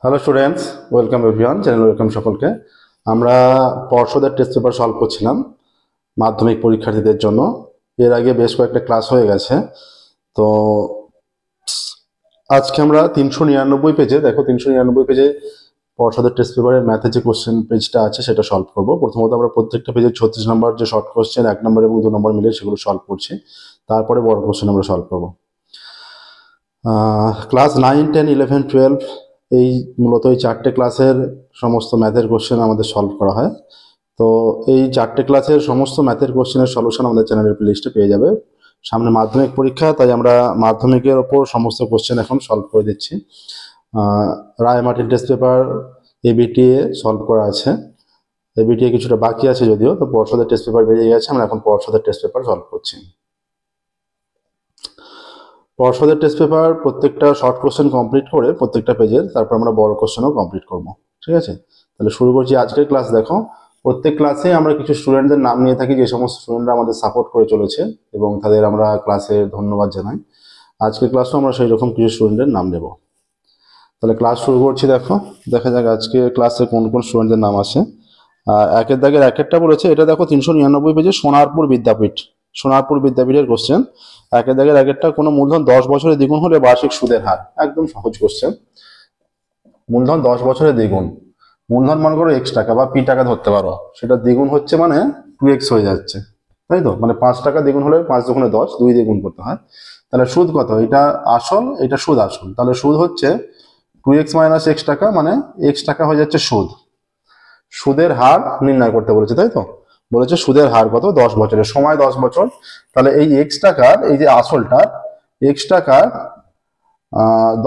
Hello students, welcome everyone, channel welcome সকলকে। আমরা পর্ষদের টেস্ট পেপার সলভ করছিলাম মাধ্যমিক পরীক্ষার্থীদের জন্য। এর আগে বেশ কয়েকটা ক্লাস হয়ে গেছে। তো আজকে আমরা 399 পেজে, দেখো 399 পেজে পর্ষদের টেস্ট পেপারের ম্যাথের যে কোশ্চেন পেজটা আছে সেটা সলভ করব। প্রথমত আমরা প্রত্যেকটা পেজে 36 নম্বর যে শর্ট কোশ্চেন 1 নম্বর এবং 2 নম্বর মিলে সেগুলো সলভ করছি, তারপরে বড় কোশ্চেন আমরা সলভ করব। ক্লাস 9, 10, 11, 12 এই মূলত এই চারটে ক্লাসের সমস্ত ম্যাথের কোশ্চেন আমাদের সলভ করা হয়। তো এই চারটে ক্লাসের সমস্ত ম্যাথের কোশ্চেনের সলিউশন আমাদের চ্যানেলের প্লেলিস্টে পেয়ে যাবে। সামনে মাধ্যমিক পরীক্ষা, তাই আমরা মাধ্যমিকের ওপর সমস্ত কোশ্চেন এখন সলভ করে দিচ্ছি। Ray Martin test paper ABTA solve করা আছে, এবিটিএ কিছুটা বাকি আছে যদিও, তো পর্ষদের টেস্ট পেপার বেরিয়ে গেছে, আমরা এখন পর্ষদের টেস্ট পেপার সলভ করছি। পর্ষদের টেস্ট পেপার প্রত্যেকটা শর্ট কোশ্চেন কমপ্লিট করে প্রত্যেকটা পেজের, তারপর আমরা বড় কোশ্চেনও কমপ্লিট করব। ঠিক আছে, তাহলে শুরু করছি আজকের ক্লাস। দেখো, প্রত্যেক ক্লাসে আমরা কিছু স্টুডেন্টদের নাম নিয়ে থাকি, যে সমস্ত স্টুডেন্টরা আমাদের সাপোর্ট করে চলেছে এবং তাদের আমরা ক্লাসে ধন্যবাদ জানাই। আজকের ক্লাসও আমরা সেই রকম কিছু স্টুডেন্টের নাম নেব। তাহলে ক্লাস শুরু করছি। দেখো, দেখা যাক আজকে ক্লাসে কোন কোন স্টুডেন্টদের নাম আছে। একের দাগের একেরটা বলেছে, এটা দেখো 399 পেজে সোনারপুর বিদ্যাপীঠের কোশ্চেন। একের দাগের একেরটা, কোনো মূলধন 10 বছরে দ্বিগুণ হলে বার্ষিক সুদের হার। একদম সহজ কোশ্চেন। মূলধন 10 বছরে দ্বিগুণ, মূলধন মনে করো x টাকা বা p টাকা ধরতে পারো, সেটা দ্বিগুণ হচ্ছে মানে 2x হয়ে যাচ্ছে, তাই তো? মানে 5 টাকা দ্বিগুণ হলে 5 দুগুণে 10, 2 দিয়ে গুণ করতে হয়। তাহলে সুদ কত? এটা আসল, এটা সুদ আসল। তাহলে সুদ হচ্ছে 2x মাইনাস x টাকা, মানে x টাকা হয়ে যাচ্ছে সুদ। সুদের হার নির্ণয় করতে বলেছে, তাই তো? বলেছে সুদের হার কত? 10 বছরের, সময় 10 বছর। তাহলে এই x টাকার, এই যে আসলটার x টাকার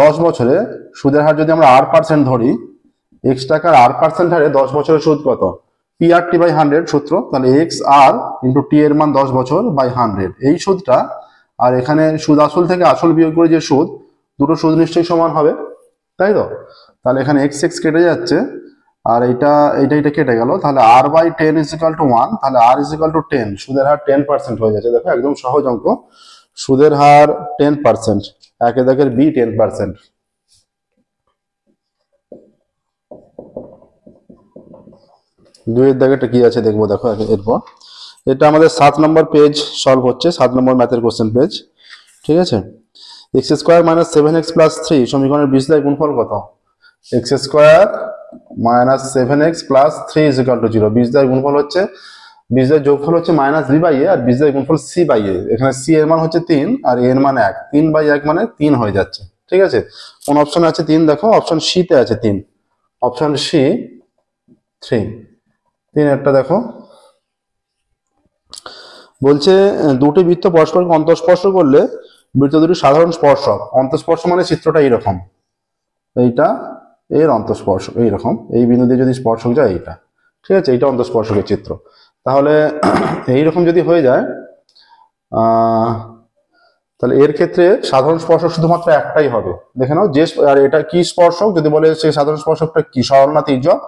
10 বছরে সুদের হার যদি আমরা r% ধরি, x টাকার r% হারে 10 বছরের সুদ কত? PRT বাই 100 সূত্র। তাহলে x r ইন্টু t এর মান 10 বছর বাই 100, এই সুদটা। আর এখানে সুদ আসল থেকে আসল বিয়োগ করে যে সুদ, দুটো সুদ নিশ্চয়ই সমান হবে, তাই তো? তাহলে এখানে x কেটে যাচ্ছে, আর এটা কেটে গেল। তাহলে r by 10 is equal to 1, তাহলে r ইজ ইকাল টু 10, সুদের হার 10% হয়ে যাচ্ছে। দেখো, একদম সহজ অঙ্ক। সুদের হার 10%, একে দাগের বি 10%। দুইয়ের দাগেটা কি আছে দেখবো। দেখো এরপর এটা আমাদের 7 নম্বর পেজ সলভ হচ্ছে, 7 নম্বর ম্যাথের কোশ্চেন পেজ। ঠিক আছে, x square minus 7x plus 3 সমীকরণের বীজদ্বয় গুণফল কত? X square minus 7x plus 3 is equal two 0। বীজদ্বয় গুণফল হচ্ছে, বীজদ্বয় যোগফল হচ্ছে মাইনাস বি বাই এ, আর বীজদ্বয় গুণফল সি বাই এ। এখানে সি এর মান হচ্ছে 3 আর এ এর মান 1, 3 বাই 1 মানে 3 হয়ে যাচ্ছে। ঠিক আছে, কোন অপশনে আছে 3? দেখো, অপশন সি তে আছে 3, অপশন সি 3। 3 একটা দেখো, বলছে দুটি বৃত্ত পরস্পরকে অন্তঃস্পর্শ করলে বৃত্ত দুটি সাধারণ স্পর্শক। অন্তঃস্পর্শ মানে চিত্রটা এইরকম, এইটা এর অন্তঃস্পর্শ এইরকম, এই বিন্দু দিয়ে যদি স্পর্শক যায় এইটা। ঠিক আছে, এইটা অন্তঃস্পর্শকের চিত্র। তাহলে এইরকম যদি হয়ে যায়, তাহলে এর ক্ষেত্রে সাধারণ স্পর্শক শুধুমাত্র একটাই হবে। দেখে নাও, যে আর এটা কি স্পর্শক, যদি বলে সেই সাধারণ স্পর্শকটা কি, সরল না তির্যক?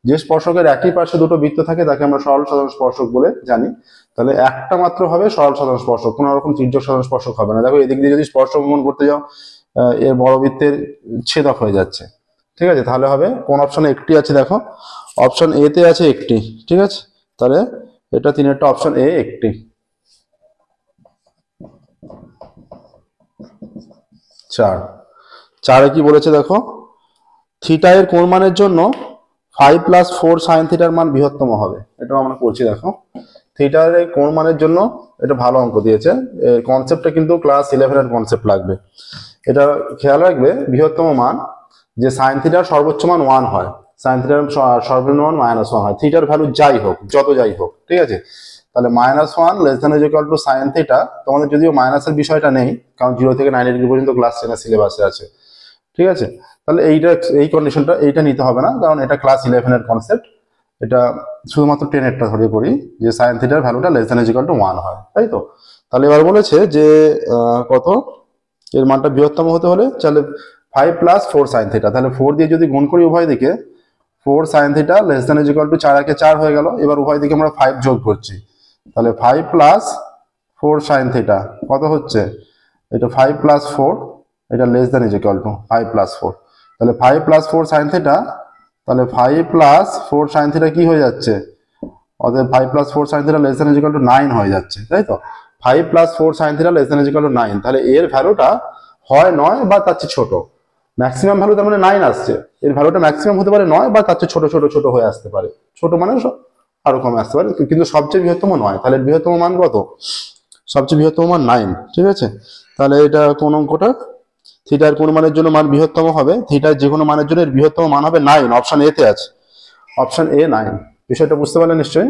যে স্পর্শকের একই পাশে দুটো বৃত্ত থাকে তাকে আমরা সরল সাধারণ স্পর্শক বলে জানি। তাহলে একটা মাত্র হবে সরল সাধারণ স্পর্শক, কোনো রকম তির্যক সাধারণ স্পর্শক হবে না। দেখো, এদিক দিয়ে যদি স্পর্শক অঙ্কন করতে যাও, এর বড় বৃত্তের ছেদক হয়ে যাচ্ছে। ঠিক আছে, তাহলে হবে কোন অপশনে একটি আছে? দেখো, অপশন এ তে আছে একটি। ঠিক আছে, তাহলে এটা 3-এরটা অপশন এ একটি। 4 কি বলেছে দেখো, থিটা এর কোণ মানের জন্য 5 প্লাস 4 সাইন থিটার মান বৃহত্তম হবে। এটাও আমরা করছি। দেখো, থিটার এই কোণ মানের জন্য, এটা ভালো অঙ্ক দিয়েছে। এর কনসেপ্টটা কিন্তু ক্লাস 11 এর কনসেপ্ট লাগবে। এটা খেয়াল রাখবে, বৃহত্তম মান যে সাইন থিটার সর্বোচ্চ মান 1 হয়, সাইন থিটার সর্বনিম্ন মান -1 হয়। থিটার ভ্যালু যাই হোক, যত যাই হোক, ঠিক আছে? তাহলে -1 less than is equal two sine theta. তোমাদের যদিও মাইনাসের বিষয়টা নেই, কারণ 0 থেকে 90 ডিগ্রি পর্যন্ত ক্লাস 10 এর সিলেবাসে আছে। ঠিক আছে, তাহলে এই কন্ডিশনটা এইটা নিতে হবে না, কারণ এটা ক্লাস 11 এর কনসেপ্ট। এটা শুধুমাত্র 10 এরটা ধরে পড়ি, যে সাইন থিটার ভ্যালুটা less than is equal two 1 হয়, তাই তো? তাহলে এবার বলেছে যে কত, এর মানটা বৃহত্তম হতে হলে তাহলে 5 প্লাস 4 সাইন থিটা। তাহলে 4 দিয়ে যদি গুণ করি উভয় দিকে, 4 sine theta less than is equal to 4 একে 4 হয়ে গেল। এবার উভয় দিকে আমরা 5 যোগ করছি, তাহলে 5 প্লাস 4 সাইন থিটা কত হচ্ছে? এটা 5 প্লাস 4, এটা less than is equal two 5 plus 4। তাহলে 5 + 4 sin θ, তাহলে 5 + 4 sin θ কি হয়ে যাচ্ছে, অতএব 5 + 4 sin θ ≤ 9 হয়ে যাচ্ছে, তাই তো। 5 + 4 sin θ ≤ 9, তাহলে এর ভ্যালুটা হয় 9 বা তার চেয়ে ছোট। ম্যাক্সিমাম ভ্যালু তার মানে 9 আসছে, এর ভ্যালুটা ম্যাক্সিমাম হতে পারে 9 বা তার চেয়ে ছোট ছোট ছোট হয়ে আসতে পারে, ছোট মানে আরো কমে আসতে পারে, কিন্তু সবচেয়ে বৃহত্তম 9। তাহলে বৃহত্তম মান কত, সবচেয়ে বৃহত্তম মান 9, ঠিক আছে। তাহলে এটা কোন অঙ্কটা, থিটার কোন মানের জন্য মান বৃহত্তম হবে, থিটার যে কোনো মানের জন্য এর বৃহত্তম মান হবে 9, অপশন এ তে আছে, অপশন এ 9। বিষয়টা বুঝতে পারলে নিশ্চয়ই।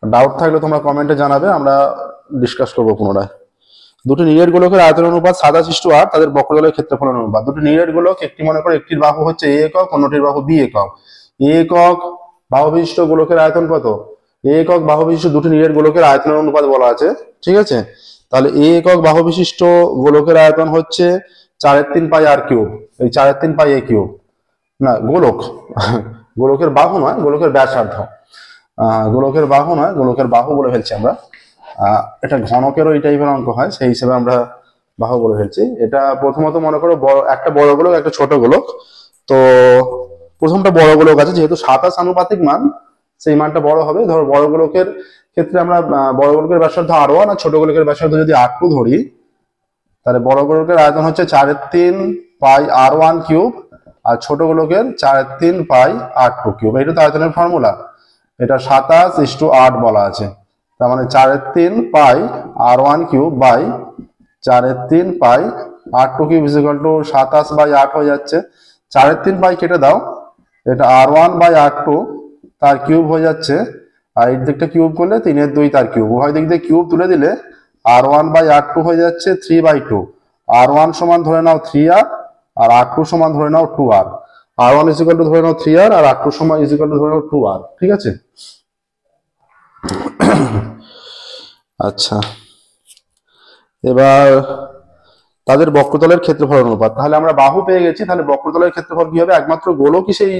ডাউট থাকলে তোমরা কমেন্টে জানাবে, আমরা ডিসকাস করবো পুনরায়। দুটি নিরেট গোলকের আয়তন অনুপাত 27:8, তাদের বক্রতলের ক্ষেত্রফল অনুপাত। দুটি নিরেট গোলক, একটি মনে করো একটির বাহু হচ্ছে a একক, অন্যটির বাহু b একক। a একক বাহু বিশিষ্ট গোলকের আয়তন কত, a একক বাহু বিশিষ্ট দুটি নিরেট গোলকের আয়তনের অনুপাত বলা আছে, ঠিক আছে। তাহলে a একক বাহু বিশিষ্ট গোলকের আয়তন হচ্ছে 4/3 পাই r কিউব, এই 4/3 পাই a কিউব, না গোলক গোলকের বাহু নয়, গোলকের ব্যাসার্ধ, গোলকের বাহু নয়, গোলকের বাহু বলে ফেলছি আমরা। এটা ঘনকেরও এই টাইপের অঙ্ক হয়, সেই হিসেবে আমরা বাহু বলে ফেলছি। এটা প্রথমত মনে করো একটা বড় গোলক, একটা ছোট গোলক। তো প্রথমটা বড় গোলক আছে, যেহেতু 27 আনুপাতিক মান, সেই মানটা বড় হবে। ধরো বড় গোলকের ক্ষেত্রে আমরা বড় গোলকের ব্যাসার্ধ r1 আর ছোট গোলকের ব্যাসার্ধ যদি r2 ধরি, তাহলে বড় গোলকের আয়তন হচ্ছে 4/3 পাই r1 কিউব, আর ছোট গোলকের 4/3 পাই r2 কিউব। এটা তো আয়তনের ফর্মুলা, এটা 27:8 বলা আছে। তার মানে 4/3 pi r1 cube by 4/3 pi r2 cube equal to 27/8 হয়ে যাচ্ছে। 4/3 পাই কেটে দাও, এটা r1 বাই r2 তার কিউব হয়ে যাচ্ছে, আর এই দিকটা কিউব করলে 3/2 তার কিউব, উভয় দিক দিয়ে কিউব তুলে দিলে r1 বাই r2 হয়ে যাচ্ছে 3/2। r1 সমান ধরে নাও 3r, আর r2 সমান ধরে নাও 2r। r1 ইকুয়াল টু ধরে নাও 3r, আর r2 সমান ইকুয়াল টু ধরে নাও 2r, ঠিক আছে। আচ্ছা, এবার তাদের বক্রতলের ক্ষেত্রফল অনুপাত। তাহলে আমরা বাহু পেয়ে গেছি, তাহলে বক্রতলের ক্ষেত্রফল কি হবে, একমাত্র গোলকই সেই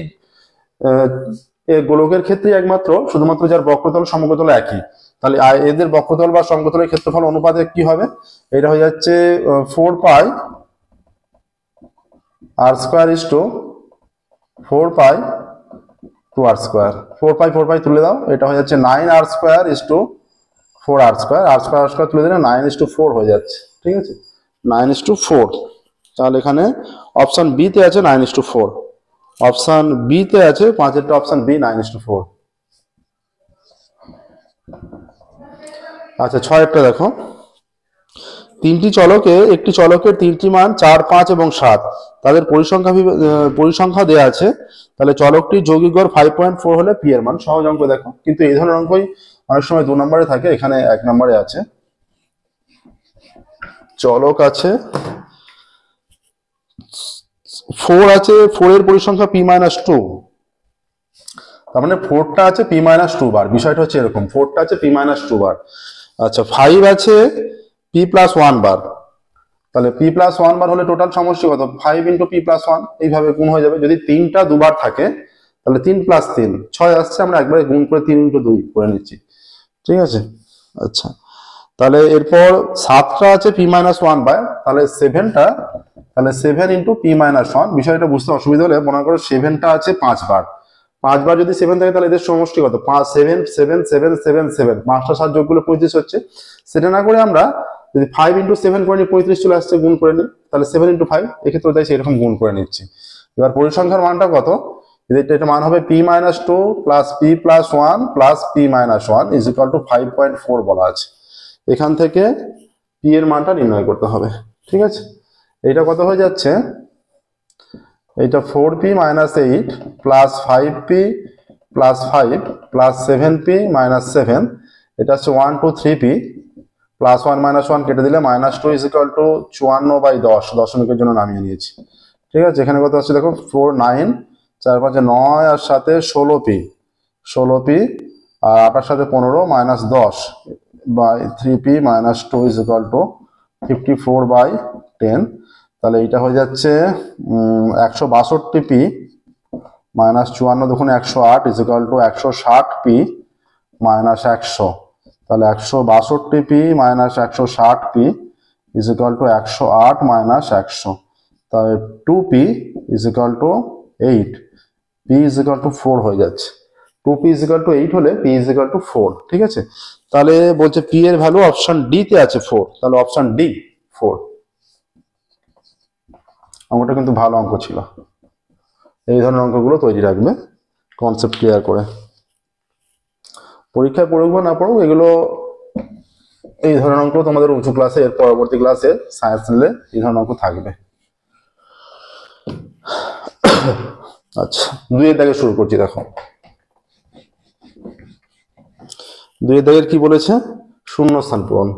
গোলকের ক্ষেত্রে একমাত্র শুধুমাত্র যার বক্রতল সমগ্রতল একই, তাহলে এদের বক্রতল বা সমগ্রতলের ক্ষেত্রফল অনুপাতে কি হবে, এটা হয়ে যাচ্ছে 4 pi r square is to 4 pi 2r square. 4 pi তুলে দাও, এটা হয়ে যাচ্ছে 9r square is to 4r square, r square তুলে দিলে 9:4 হয়ে যাচ্ছে, ঠিক আছে, 9:4। তাহলে এখানে অপশন বি তে আছে 9:4, অপশন বি তে আছে 5-এরটা অপশন বি 9:4। আচ্ছা, 6-এরটা দেখো, একটি চলকের তিনটি মান 4, 5 এবং 7, তাদের পরিসংখ্যা দেওয়া আছে। তাহলে চলকটির যৌগিক গড় 5.4 হলে পি এর মান। সহজ অঙ্ক দেখো, কিন্তু এই ধরনের অঙ্কই অনেক সময় 2 নম্বরে থাকে, এখানে 1 নম্বরে আছে। চলক আছে 4 আছে, 4 এর পরিসংখ্যা p-2, তার মানে 4টা আছে p-2 বার। বিষয়টা হচ্ছে এরকম, 4টা আছে p-2 বার। আচ্ছা, 5 আছে p+1 বার, তাহলে p+1 বার হলে টোটাল সমষ্টি কত, 5 × p+1, এইভাবে গুণ হয়ে যাবে। যদি 3টা দুবার থাকে তাহলে 3 + 3 6 আসছে, আমরা একবারে গুণ করে 3 × 2 করে নিচ্ছি, ঠিক আছে। আচ্ছা, তাহলে এরপর 7টা আছে p-1 বার, তাহলে 7টা, তাহলে 7 × p-1। বিষয়টা বুঝতে অসুবিধা হলে মনে করো 7টা আছে 5 বার, 5 বার যদি 7 থাকে তাহলে এদের সমষ্টি কত, 5 7 7 7 7 7, 5টা 7 যোগ করলে 35 হচ্ছে। সেটা না করে আমরা যদি 5 × 7 করে নিই, 35 চলে আসছে, গুণ করে নিই, তাহলে 7 × 5, এক্ষেত্রে তাই সেরকম গুণ করে নিচ্ছি। এবার পরিসংখ্যার মানটা কত, এটা মান হবে p-2 plus p+1 plus p-1 is equal two 5.4 বলা আছে। এখান থেকে p এর মানটা নির্ণয় করতে হবে, ঠিক আছে। এইটা কত হয়ে যাচ্ছে, এইটা 4p - 8 plus 5p plus 5 plus 7p - 7, এটা হচ্ছে 1 2 3p প্লাস 1 - 1 কেটে দিলে -2 ইজ ইকুয়াল টু 54/10, দশমিকের জন্য নামিয়ে নিয়েছি, ঠিক আছে। এখানে কত আছে দেখো, 4 9 4 5 9 আর সাথে 16p আর 8 আর সাথে 15 -10 by 3p - 2 is equal two 54/10। তাহলে এটা হয়ে যাচ্ছে 162p মাইনাস 54 দুগুণে 108 is equal two 160p minus 100। তাহলে 162p minus 160p is equal two 108 minus 100। তাহলে 2p is equal two 8, p is equal to 4 হয়ে যাচ্ছে। 2p ইজ ইকুয়াল টু 8 হলে p ইজ ইকুয়াল টু 4, ঠিক আছে। তাহলে বলছে p এর ভ্যালু অপশন ডি তে আছে 4, তাহলে অপশন ডি 4। অঙ্কটা কিন্তু ভালো অঙ্ক ছিল। এই ধরনের অঙ্কগুলো তৈরি রাখবে কনসেপ্ট ক্লিয়ার করে। পরীক্ষায় পড়ুক বা না পড়ুক, এগুলো এই ধরনের অঙ্ক তোমাদের উঁচু ক্লাসে, এর পরবর্তী ক্লাসে সায়েন্স নিলে এই ধরনের অঙ্ক থাকবে। আচ্ছা, 2 এর দাগে শুরু করছি। দেখো 2 এর দাগের কি বলেছে? শূন্যস্থান পূরণ।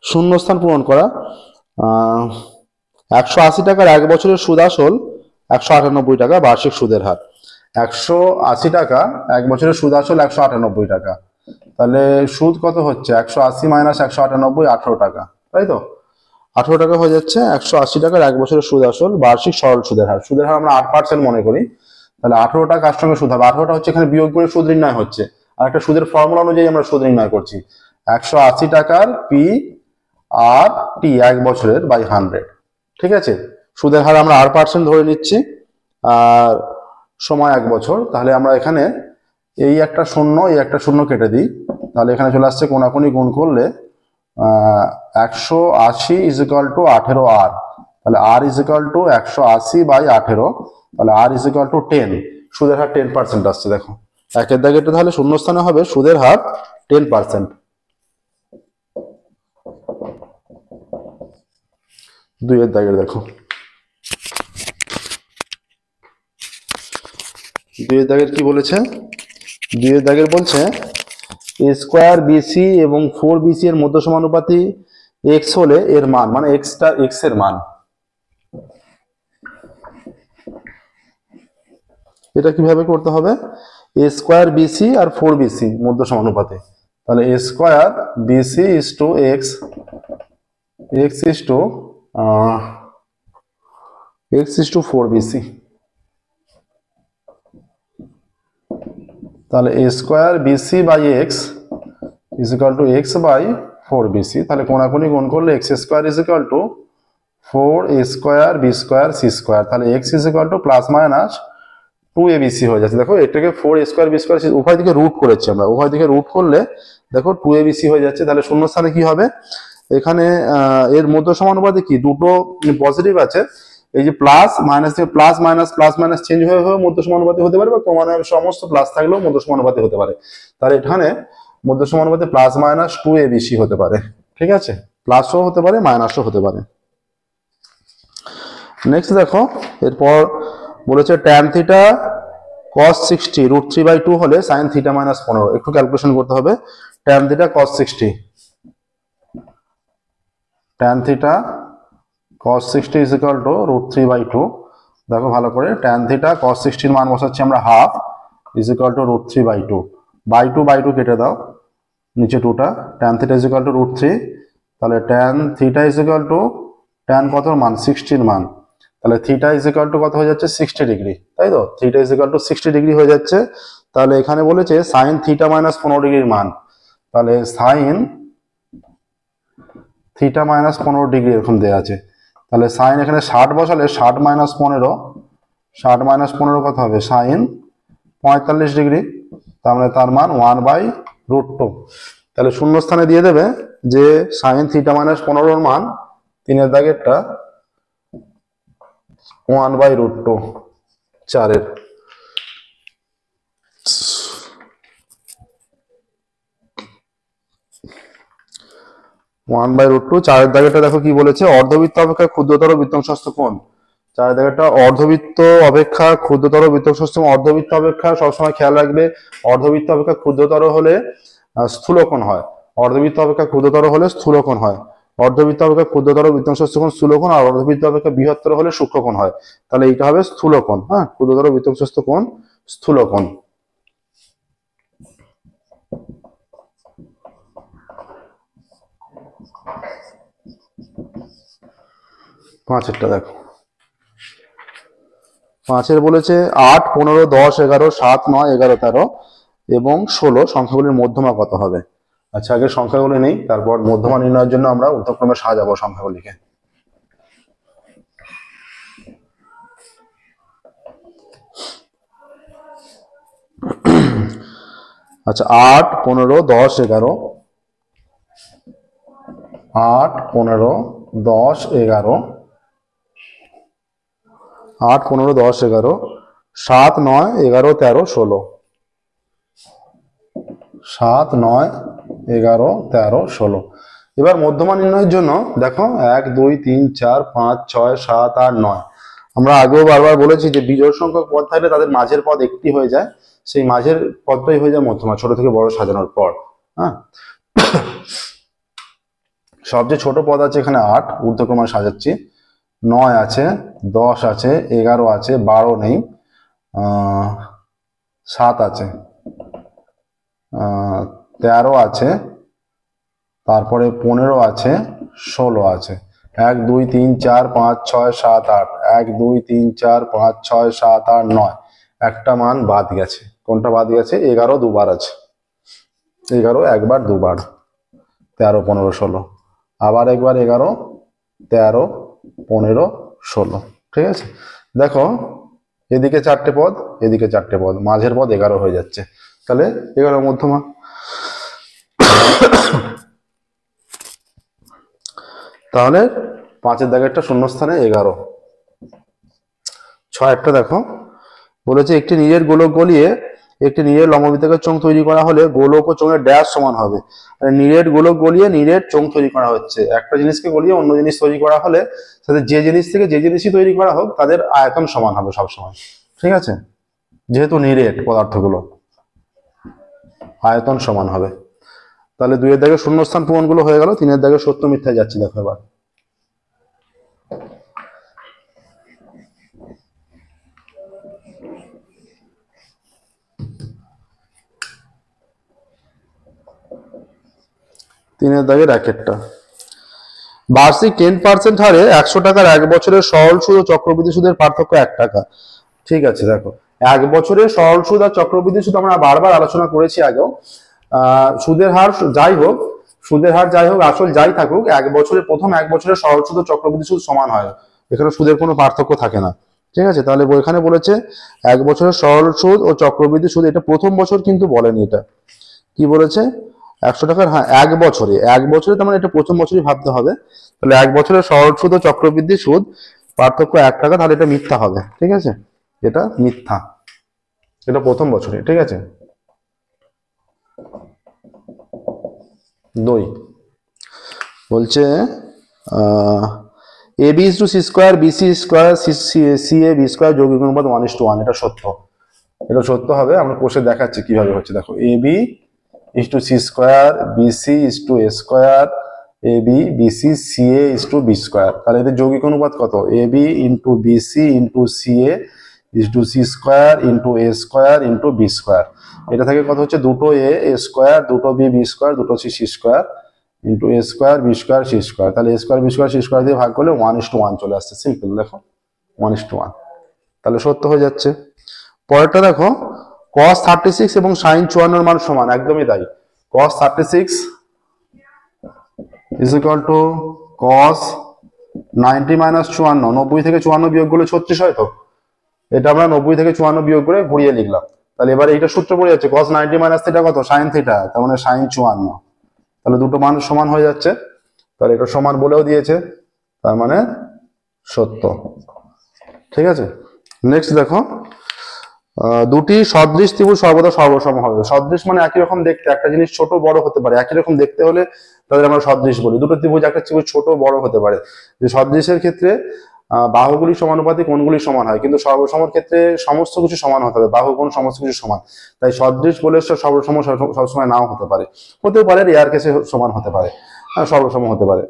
শূন্যস্থান পূরণ করা। 180 টাকার 1 বছরের সুদ আসল 198 টাকা বার্ষিক সুদের হার। 180 টাকা 1 বছরের সুদ আসল 198 টাকা, তাহলে সুদ কত হচ্ছে? 180 মাইনাস 198, 18 টাকা, তাই তো? 18 টাকা হয়ে যাচ্ছে 180 টাকার 1 বছরের সুদ আসল বার্ষিক সরল সুদের হার। সুদের হার আমরা 8% মনে করি, তাহলে 18 টাকা কার সঙ্গে সুদ হবে? 18টা হচ্ছে এখানে বিয়োগ করে সুদ নির্ণয় হচ্ছে, আর একটা সুদের ফর্মুলা অনুযায়ী আমরা সুদ নির্ণয় করছি। 180 টাকার পি আর টি 1 বছরের বাই 100, ঠিক আছে। সুদের হার আমরা 8% ধরে নিচ্ছি, আর সময় 1 বছর। তাহলে আমরা এখানে এই একটা শূন্য, এই একটা শূন্য কেটে দিই, তাহলে এখানে চলে আসছে কোনাকুনি গুণ করলে 180 ইজ ইকুয়াল টু 18 আর, তাহলে আর ইজ ইকুয়াল টু 180 বাই 18, তাহলে আর ইজ ইকুয়াল টু 10। সুদের হার 10% আসছে। দেখো একের দাগেটা তাহলে শূন্যস্থানে হবে সুদের হার 10%। 2 এর দাগের দেখো, 2 এর দাগের কি বলেছে? 2 এর দাগের বলছে এ স্কোয়ার বিসি এবং 4bc এর মধ্য সমানুপাতি x হলে এর মান, মানে x এর মান। এটা কিভাবে করতে হবে? এ স্কোয়ার বিসি আর 4bc মধ্য সমানুপাতি, তাহলে A square BC is to x is to x/4bc, তাহলে A square BC by X is equal to x by 4bc, তাহলে কোনাকুনি গুণ করলে x square is equal to 4a square b square c square, তাহলে x is equal to plus minus 2abc হয়ে যাচ্ছে। দেখো এটাকে 4a স্কোয়ার b স্কোয়ার উভয় দিকে রুট করেছি আমরা, উভয় দিকে রুট করলে দেখো 2abc হয়ে যাচ্ছে। তাহলে শূন্যস্থানে কি হবে? এখানে এর মধ্য সমানুপাতি কি? দুটো পজিটিভ আছে, এই যে প্লাস মাইনাস থেকে প্লাস মাইনাস চেঞ্জ হয়ে হয়ে মধ্য সমানুপাতি হতে পারে, বা ক্রমান্বয়ে সমস্ত প্লাস থাকলেও মধ্য সমানুপাতি হতে পারে। তাহলে এখানে মধ্য সমানুপাতি প্লাস মাইনাস 2abc হতে পারে, ঠিক আছে। প্লাসও হতে পারে, মাইনাসও হতে পারে। নেক্সট দেখো, এরপর বলেছে ট্যান থিটা cos 60 √3/2 হলে sin θ - 15। একটু ক্যালকুলেশন করতে হবে। Tan theta cos 60, tan theta cos 60 is equal to √3/2। দেখো ভালো করে, ট্যান থিটা cos 60 এর মান বসাচ্ছি আমরা half is equal to √3/2, by two কেটে দাও, নিচে 2টা, tan theta is equal to √3, তাহলে tan theta is equal to tan কত মান? 60 মান, তাহলে থিটা ইজ ইকুয়াল টু কত হয়ে যাচ্ছে? 60 ডিগ্রি, তাই তো? Theta is equal two 60 degree হয়ে যাচ্ছে। তাহলে এখানে বলেছে sin θ - 15 ডিগ্রির মান, তাহলে sin θ - 15 ডিগ্রি এরকম দেওয়া আছে। তাহলে সাইন এখানে 60 বসালে 60 - 15, 60 - 15 কত হবে? sin 45 ডিগ্রি, তার মানে তার মান 1/√2। তাহলে শূন্যস্থানে দিয়ে দেবে যে sin θ - 15 এর মান 3 এর দাগেরটা 1/√2, 4 1/√2, 4 দাগেরটা দেখো কি বলেছে? অর্ধবৃত্ত অপেক্ষা ক্ষুদ্রতর বৃত্তাংশস্থ কোণ। 4 দাগেরটা অর্ধবৃত্ত অপেক্ষা ক্ষুদ্রতর বৃত্তাংশস্থ। অর্ধবৃত্ত অপেক্ষা সবসময় খেয়াল রাখবে, অর্ধবৃত্ত অপেক্ষা ক্ষুদ্রতর হলে স্থূলকোণ হয়, অর্ধবৃত্ত অপেক্ষা ক্ষুদ্রতর হলে স্থূলকোণ হয়। অর্ধবৃত্ত অপেক্ষা ক্ষুদ্রতর বৃত্তাংশস্থ কোণ স্থূলকোণ, আর অর্ধবৃত্ত অপেক্ষা বৃহত্তর হলে সূক্ষ্মকোণ হয়। তাহলে এইটা হবে স্থূলকোণ। হ্যাঁ, ক্ষুদ্রতর বৃত্তাংশস্থ কোণ স্থূলকোণ। পাঁচেরটা দেখো, 5 বলেছে 8, 15, 10, 11, 7, 9, 11, 13 এবং 16 সংখ্যাগুলির মধ্যমা কত হবে? আচ্ছা, আগে সংখ্যাগুলি নেই, তারপর মধ্যমা নির্ণয়ের জন্য আমরা ঊর্ধ্বক্রমে সাজাবো সংখ্যাগুলিকে। আচ্ছা, 8, 15, 10, 11, 8, 15, 10, 11, 8, 15, 10, 11, 7, 9, 11, 13, 16, 7, 9, 11, 13, 16। এবার মধ্যমা নির্ণয়ের জন্য দেখো 1, 2, 3, 4, 5, 6, 7, 8, 9। আমরা আগেও বারবার বলেছি যে বিজোড় সংখ্যক পদ থাকলে তাদের মাঝের পদ একটি হয়ে যায়, সেই মাঝের পদটাই হয়ে যায় মধ্যমা, ছোট থেকে বড় সাজানোর পর। হ্যাঁ, সবচেয়ে ছোট পদ আছে এখানে 8, ঊর্ধ্বক্রমে সাজাচ্ছি। 9 আছে, 10 আছে, 11 আছে, 12 নেই, 7 আছে, 13 আছে, তারপরে 15 আছে, 16 আছে। 1, 2, 3, 4, 5, 6, 7, 8, 1, 2, 3, 4, 5, 6, 7, 8, 9। একটা মান বাদ গেছে। কোনটা বাদ গেছে? 11 দুবার আছে, 11 একবার দুবার, 13, 15, 16। আবার একবার 11, 13, 15, 16। ঠিক আছে, দেখো এদিকে 4টে পদ, এদিকে 4টে পদ, মাঝের পদ 11 হয়ে যাচ্ছে, তাহলে 11 মধ্যমা। তাহলে 5-এর দাগেরটা শূন্যস্থানে 11। 6-একটা দেখো, বলেছে একটি নীরের গোলক গলিয়ে একটি নীরের লম্ববৃত্তাকার চোঙ তৈরি করা হলে গোলক ও চোঙের ড্যাশ সমান হবে। নীরের গোলক গলিয়ে নীরের চোঙ তৈরি করা হচ্ছে। একটা জিনিসকে গলিয়ে অন্য জিনিস তৈরি করা হলে তাদের যে জিনিস থেকে যে জিনিসই তৈরি করা হোক তাদের আয়তন সমান হবে সবসময়। ঠিক আছে, যেহেতু নীরের পদার্থগুলো আয়তন সমান হবে। তাহলে 2-এর দাগে শূন্যস্থান পূরণগুলো হয়ে গেল। 3-এর দাগে সত্য মিথ্যায় যাচ্ছি, দেখো এবার। তিনের দাগের একেরটা, বার্ষিক 10% হারে 100 টাকার 1 বছরের সরল সুদ ও চক্রবৃদ্ধি সুদের পার্থক্য 1 টাকা। ঠিক আছে, দেখো 1 বছরের সরল সুদ আর চক্রবৃদ্ধি সুদ আমরা বারবার আলোচনা করেছি আগেও। সুদের হার যাই হোক, আসল যাই থাকুক, 1 বছরের প্রথম 1 বছরের সরল সুদ ও চক্রবৃদ্ধি সুদ সমান হয়, এখানে সুদের কোনো পার্থক্য থাকে না। ঠিক আছে, তাহলে এখানে বলেছে 1 বছরের সরল সুদ ও চক্রবৃদ্ধি সুদ, এটা প্রথম বছর কিন্তু বলেনি। এটা কি বলেছে? 100 টাকার, হ্যাঁ 1 বছরে, 1 বছরে, তার মানে এটা প্রথম বছরই ভাবতে হবে। তাহলে 1 বছরের সরল সুদ ও চক্রবৃদ্ধি সুদ পার্থক্য 1 টাকা, তাহলে এটা মিথ্যা হবে। ঠিক আছে, এটা মিথ্যা, এটা প্রথম বছরে। ঠিক আছে, 2 বলছে AB is to C square, BC square, CA B square যৌগিক অনুপাত 1:1। এটা সত্য, এটা সত্য হবে। আমরা কোষে দেখাচ্ছি কিভাবে হচ্ছে, দেখো AB is to C square, BC is to A square, AB BC CA is to B square। তাহলে এদের যৌগিক অনুপাত কত? AB into BC into CA is to C square into A square into B square। এটা থেকে কত হচ্ছে? দুটো A square, দুটো B B square, দুটো C C square into A square B square C square। তাহলে A square B square C square দিয়ে ভাগ করলে 1:1 চলে আসছে। সিম্পল, দেখো 1:1, তাহলে সত্য হয়ে যাচ্ছে। পরেরটা দেখো, cos 36 এবং sin 54 এর মান সমান, একদমই তাই। cos 36 is equal to cos 90 minus 54। 90 থেকে 54 বিয়োগ করলে 36 হয়। তো এটা আমরা 90 থেকে 54 বিয়োগ করে ঘুরিয়ে লিখলাম। তাহলে এবারে এইটা সূত্র পড়ে যাচ্ছে, cos 90 minus থিটা কত? sin থিটা, তার মানে sin 54। তাহলে দুটো মান সমান হয়ে যাচ্ছে, তাহলে এটা সমান বলেও দিয়েছে, তার মানে সত্য। ঠিক আছে, নেক্সট দেখো, দুটি সদৃশ ত্রিভুজ সর্বদা সর্বসম হবে। সদৃশ মানে একই রকম দেখতে, একটা জিনিস ছোট বড় হতে পারে, একই রকম দেখতে হলে তাদের আমরা সদৃশ বলি। দুটো ত্রিভুজ, একটা ত্রিভুজ ছোট বড় হতে পারে। যে সদৃশের ক্ষেত্রে বাহুগুলি সমানুপাতিক, কোণগুলি সমান হয়, কিন্তু সর্বসমর ক্ষেত্রে সমস্ত কিছু সমান হতে হবে, বাহু কোণ সমস্ত কিছু সমান। তাই সদৃশ বলে সর্বসম সবসময় নাও হতে পারে, হতেও পারে রেয়ার কেসে সমান হতে পারে, সর্বসম হতে পারে।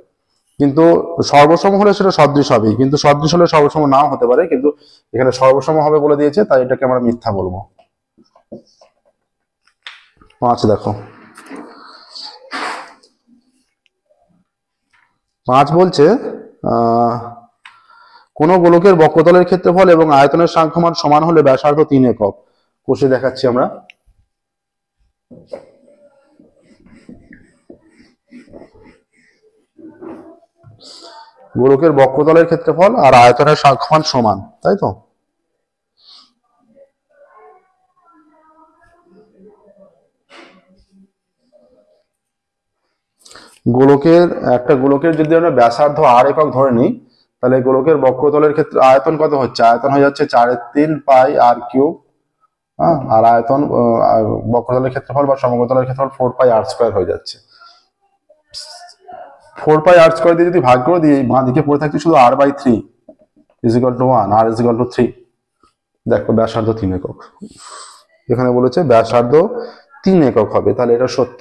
কিন্তু সর্বসম হলে সেটা সদৃশ হবে, কিন্তু সদৃশ হলে সর্বসম নাও হতে পারে, কিন্তু এখানে সর্বসম হবে বলে দিয়েছে, তাই এটাকে আমরা মিথ্যা বলবো। 5 দেখো, 5 বলছে কোন গোলকের বক্রতলের ক্ষেত্রফল এবং আয়তনের সাংখ্যমান সমান হলে ব্যাসার্ধ 3 একক। কোষে দেখাচ্ছি আমরা। গোলকের বক্রতলের ক্ষেত্রফল আর আয়তনের সমান সমান, তাই তো? একটা গোলকের যদি আমরা ব্যাসার্ধ r একক ধরে নিই, তাহলে গোলকের বক্রতলের ক্ষেত্রে আয়তন কত হচ্ছে? আয়তন হয়ে যাচ্ছে 4/3πr³। হ্যাঁ, আর আয়তন বক্রতলের ক্ষেত্রফল বা সমতলের ক্ষেত্রফল 4πr² হয়ে যাচ্ছে। 4πr² দিয়ে যদি ভাগ করে দিই, বাঁ দিকে পড়ে থাকছে শুধু r/3 = 1, r = 3। দেখো ব্যাসার্ধ 3 একক, এখানে বলেছে ব্যাসার্ধ 3 একক হবে, তাহলে এটা সত্য।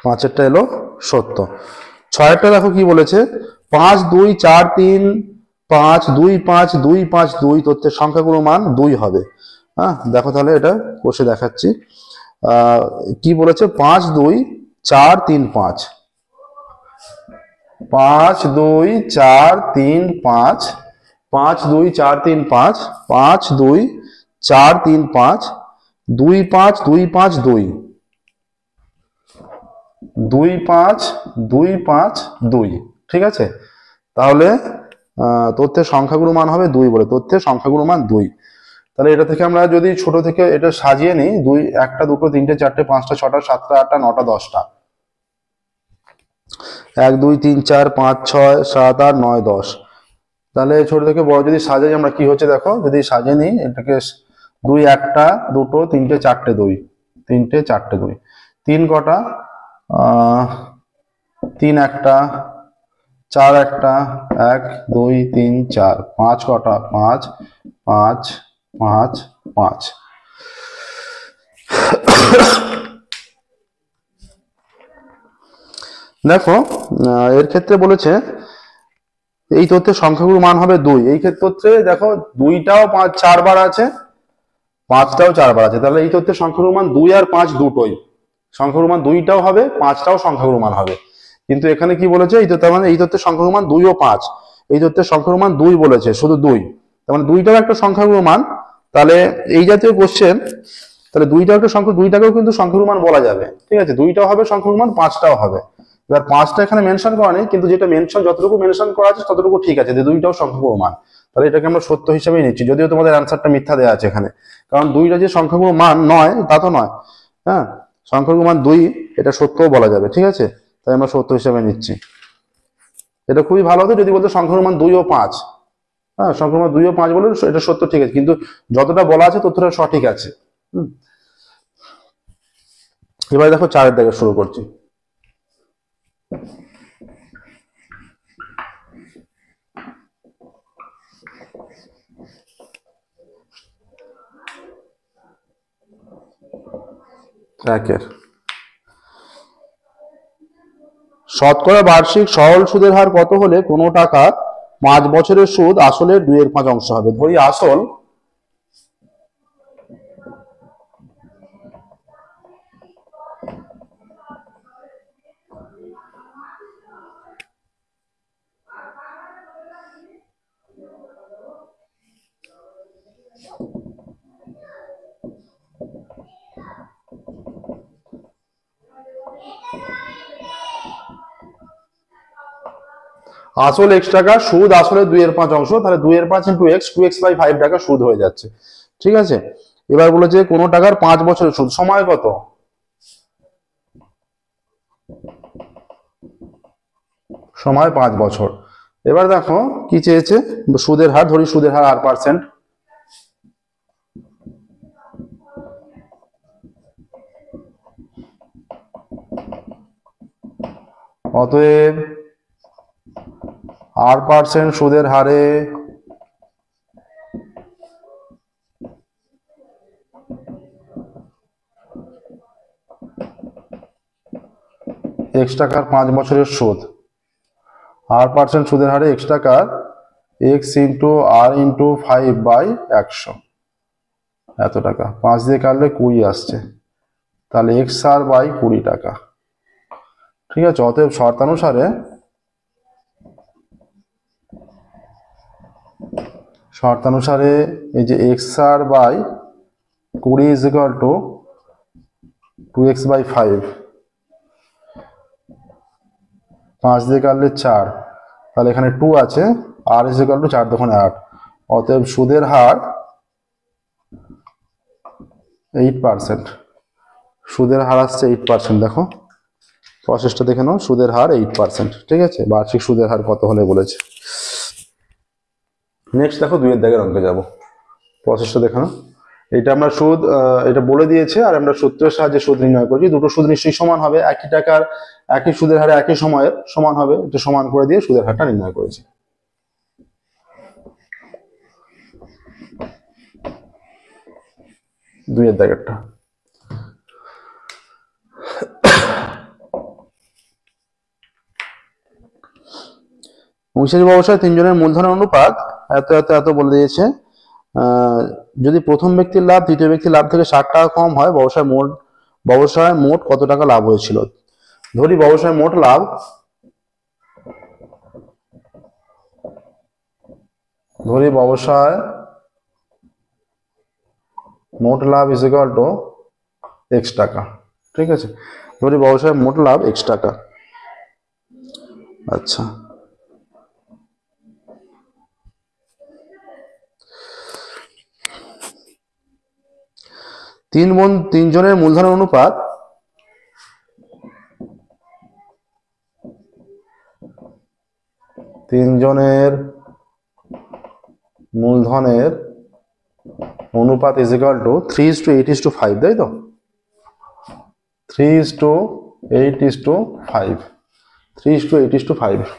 পাঁচেরটা এলো সত্য। ছয়েরটা দেখো কি বলেছে, 5 2 4 3 5 2 5 2 5 2 তথ্যের সংখ্যাগুলোর মান 2 হবে। হ্যাঁ, দেখো তাহলে এটা কষে দেখাচ্ছি। কি বলেছে, 5 2 4 3 5 5 2 4 3 5 5 2 4 3 5 5 2 4 3 5 2 5 2 5 2 2 5 2 5 2, ঠিক আছে? তাহলে তথ্যের সংখ্যাগুলোর মান হবে 2 বলে, তথ্যের সংখ্যাগুলোর মান 2। তাহলে এটা থেকে আমরা যদি ছোট থেকে এটা সাজিয়ে নিই, 2 1টা 2টো 3টে 4টে 5টা 6টা 7টা 8টা 9টা 10টা, 1 2 3 4 5 6 7 8 9 10। তাহলে ছোট থেকে বড় যদি সাজাই আমরা, কি হচ্ছে দেখো, যদি সাজিয়ে নিই এটাকে, 2 1টা 2টো 3টে 4টে 2, 3টে 4টে 2, 3 কটা, 3 একটা, 4 একটা, 1 2 3 4, 5 কটা, 5 5 5 5। দেখো এর ক্ষেত্রে বলেছে এই তথ্যের সংখ্যাগুলোর মান হবে 2। এই ক্ষেত্রে দেখো 2টাও 4 বার আছে, 5টাও 4 বার আছে, তাহলে এই তথ্যের সংখ্যাগুলোর মান 2 আর 5 দুটোই সংখ্যাগুলোর মান 2টাও হবে, 5টাও সংখ্যাগুলোর মান হবে। কিন্তু এখানে কি বলেছে, এই তথ্য মানে এই তথ্যের সংখ্যাগুলোর মান 2 ও 5, এই তথ্যের সংখ্যাগুলোর মান 2 বলেছে, শুধু 2, তার মানে 2টাও একটা সংখ্যাগুলোর মান। তাহলে এই জাতীয় কোশ্চেন, তাহলে 2টাও একটা সংখ্যা, 2টাকেও কিন্তু সংখ্যাগুলোর মান বলা যাবে, ঠিক আছে? 2টাও হবে সংখ্যাগুলোর মান, 5টাও হবে। এবার 5টা এখানে মেনশন করা নেই, কিন্তু যেটা যতটুকু মেনশন করা আছে ততটুকু ঠিক আছে, যে 2টাও সংখ্যাগুলোর মান, তাহলে এটাকে আমরা সত্য হিসেবেই নিচ্ছি, যদিও তোমাদের অ্যান্সারটা মিথ্যা দেওয়া আছে এখানে, কারণ 2টা যে সংখ্যাগুলোর মান নয় তা তো নয়। হ্যাঁ, সংখ্যাগুলোর মান 2, এটা সত্যও বলা যাবে, ঠিক আছে? তাই আমরা সত্য হিসেবে নিচ্ছি। এটা খুবই ভালো হতো যদি বলতো সংখ্যাগুলোর মান 2 ও 5। হ্যাঁ, সংখ্যাগুলোর মান 2 ও 5 বলে এটা সত্য, ঠিক আছে, কিন্তু যতটা বলা আছে ততটা সঠিক আছে। এবার দেখো 4এর দিকে শুরু করছি। শতকরা বার্ষিক সরল সুদের হার কত হলে কোনো টাকা 5 বছরের সুদ আসলের 2/5 অংশ হবে? ধরি আসল আসল x টাকা, সুদ আসলে 2/5 অংশ, তাহলে 2/5 × x, 2x/5 টাকা সুদ হয়ে যাচ্ছে, ঠিক আছে? এবার বলেছে কোনো টাকার 5 বছরের সুদ, সময় কত? সময় 5 বছর। এবার দেখো কি চেয়েছে, সুদের হার, ধরি সুদের হার r%, অতএব r% সুদের হারে x টাকার 5 বছরের সুদ, r% সুদের হারে x টাকার x × r × 5/100, এত টাকা, 5 দিয়ে কাটলে 20 আসছে, তাহলে xr/20 টাকা, ঠিক আছে? অতএব শর্তানুসারে এই যে xr/20 = 2x/5, 5 দিয়ে কাটলে 4, তাহলে এখানে 2 আছে, আর ইজ ইকুয়াল টু 4 দোকানে 8, অতএব সুদের হার 8%। সুদের হার আসছে 8%। দেখো প্রসেসটা দেখে নাও, সুদের হার 8%। ঠিক আছে, বার্ষিক সুদের হার কত হলে বলেছে। নেক্সট দেখো 2 এর দাগের অঙ্কে যাব। প্রসেসটা দেখে নাও, এটা আমরা সুদ এটা বলে দিয়েছে, আর আমরা সূত্রের সাহায্যে সুদ নির্ণয় করছি। দুটো সুদ নিশ্চয়ই সমান হবে, একই টাকার একই সুদের হারে একই সময়ের সমান হবে, এটা সমান করে দিয়ে সুদের হারটা নির্ণয় করেছি। দুইয়ের দাগেরটা, অংশীদারি ব্যবসায় 3 জনের মূলধনের অনুপাত এত এত এত বলে দিয়েছে। যদি প্রথম ব্যক্তির লাভ দ্বিতীয় ব্যক্তির লাভ থেকে 60 টাকা কম হয়, ব্যবসায় মোট কত টাকা লাভ হয়েছিল। ধরি ব্যবসায় মোট love is equal to x টাকা। ঠিক আছে, ধরি ব্যবসায় মোট লাভ x টাকা। আচ্ছা, তিন জনের মূলধনের অনুপাত ইজ ইকুয়াল টু 3:8:5, তাই তো? 3:8:5।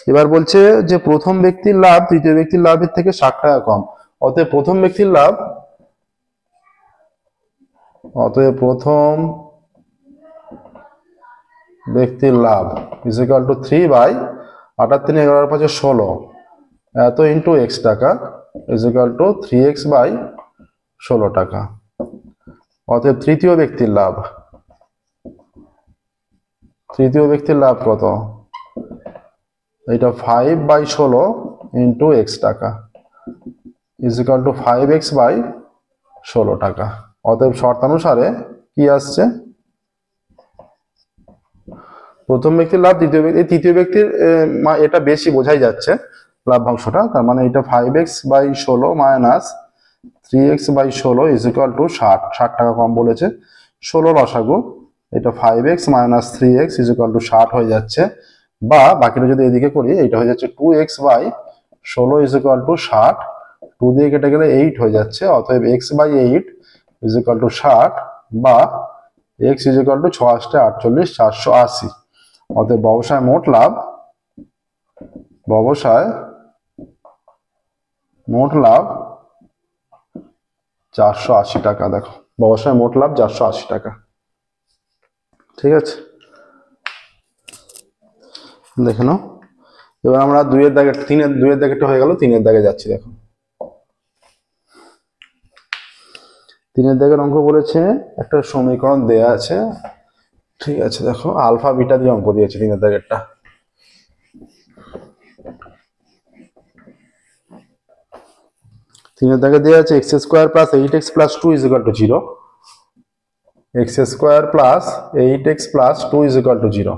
এবার বলছে যে প্রথম ব্যক্তির লাভ তৃতীয় ব্যক্তির লাভের থেকে 60 টাকা কম, অতএব প্রথম ব্যক্তির লাভ ইজ ইকুয়াল টু 3/78×11=16 এত ইন্টু x টাকা ইজ ইকুয়াল টু 3x/16 টাকা। অতএব তৃতীয় ব্যক্তির লাভ কত? এটা 5/16 ইন্টু x টাকা ইজ ইকুয়াল টু 5x/16 টাকা। অতএব শর্তানুসারে কি আসছে? প্রথম ব্যক্তির লাভ তৃতীয় ব্যক্তির এটা বেশি বোঝাই যাচ্ছে লাভ্যাংশটা, তার মানে এটা 5x/16 minus 3x/16 is equal two 60 টাকা কম বলেছে। 16 লসাগু, এটা 5x minus 3x is equal two 60 হয়ে যাচ্ছে, বা বাকিটা যদি এদিকে করি এটা হয়ে যাচ্ছে 2x/16 ইজ ইকুয়াল টু 60, 2 দিয়ে কেটে গেলে 8 হয়ে যাচ্ছে। অতএব x/8 ইজ ইকুয়াল টু 60, বা x ইজ ইকুয়াল টু 6×8=48, 480। অতএব ব্যবসায় মোট লাভ 480 টাকা। দেখো ব্যবসায় মোট লাভ 480 টাকা। ঠিক আছে, দেখে নাও। এবার আমরা 2 এর দাগেরটা হয়ে গেল, 3 এর দাগে যাচ্ছি। দেখো 3 এর দাগের অঙ্ক বলেছে, একটা সমীকরণ দেয়া আছে। ঠিক আছে, দেখো আলফা বিটা দিয়ে অঙ্ক দিয়েছে 3 এর দাগেরটা। তিনের দাগে দেওয়া আছে x² + 8x + 2 = 0, x² + 8x + 2 = 0।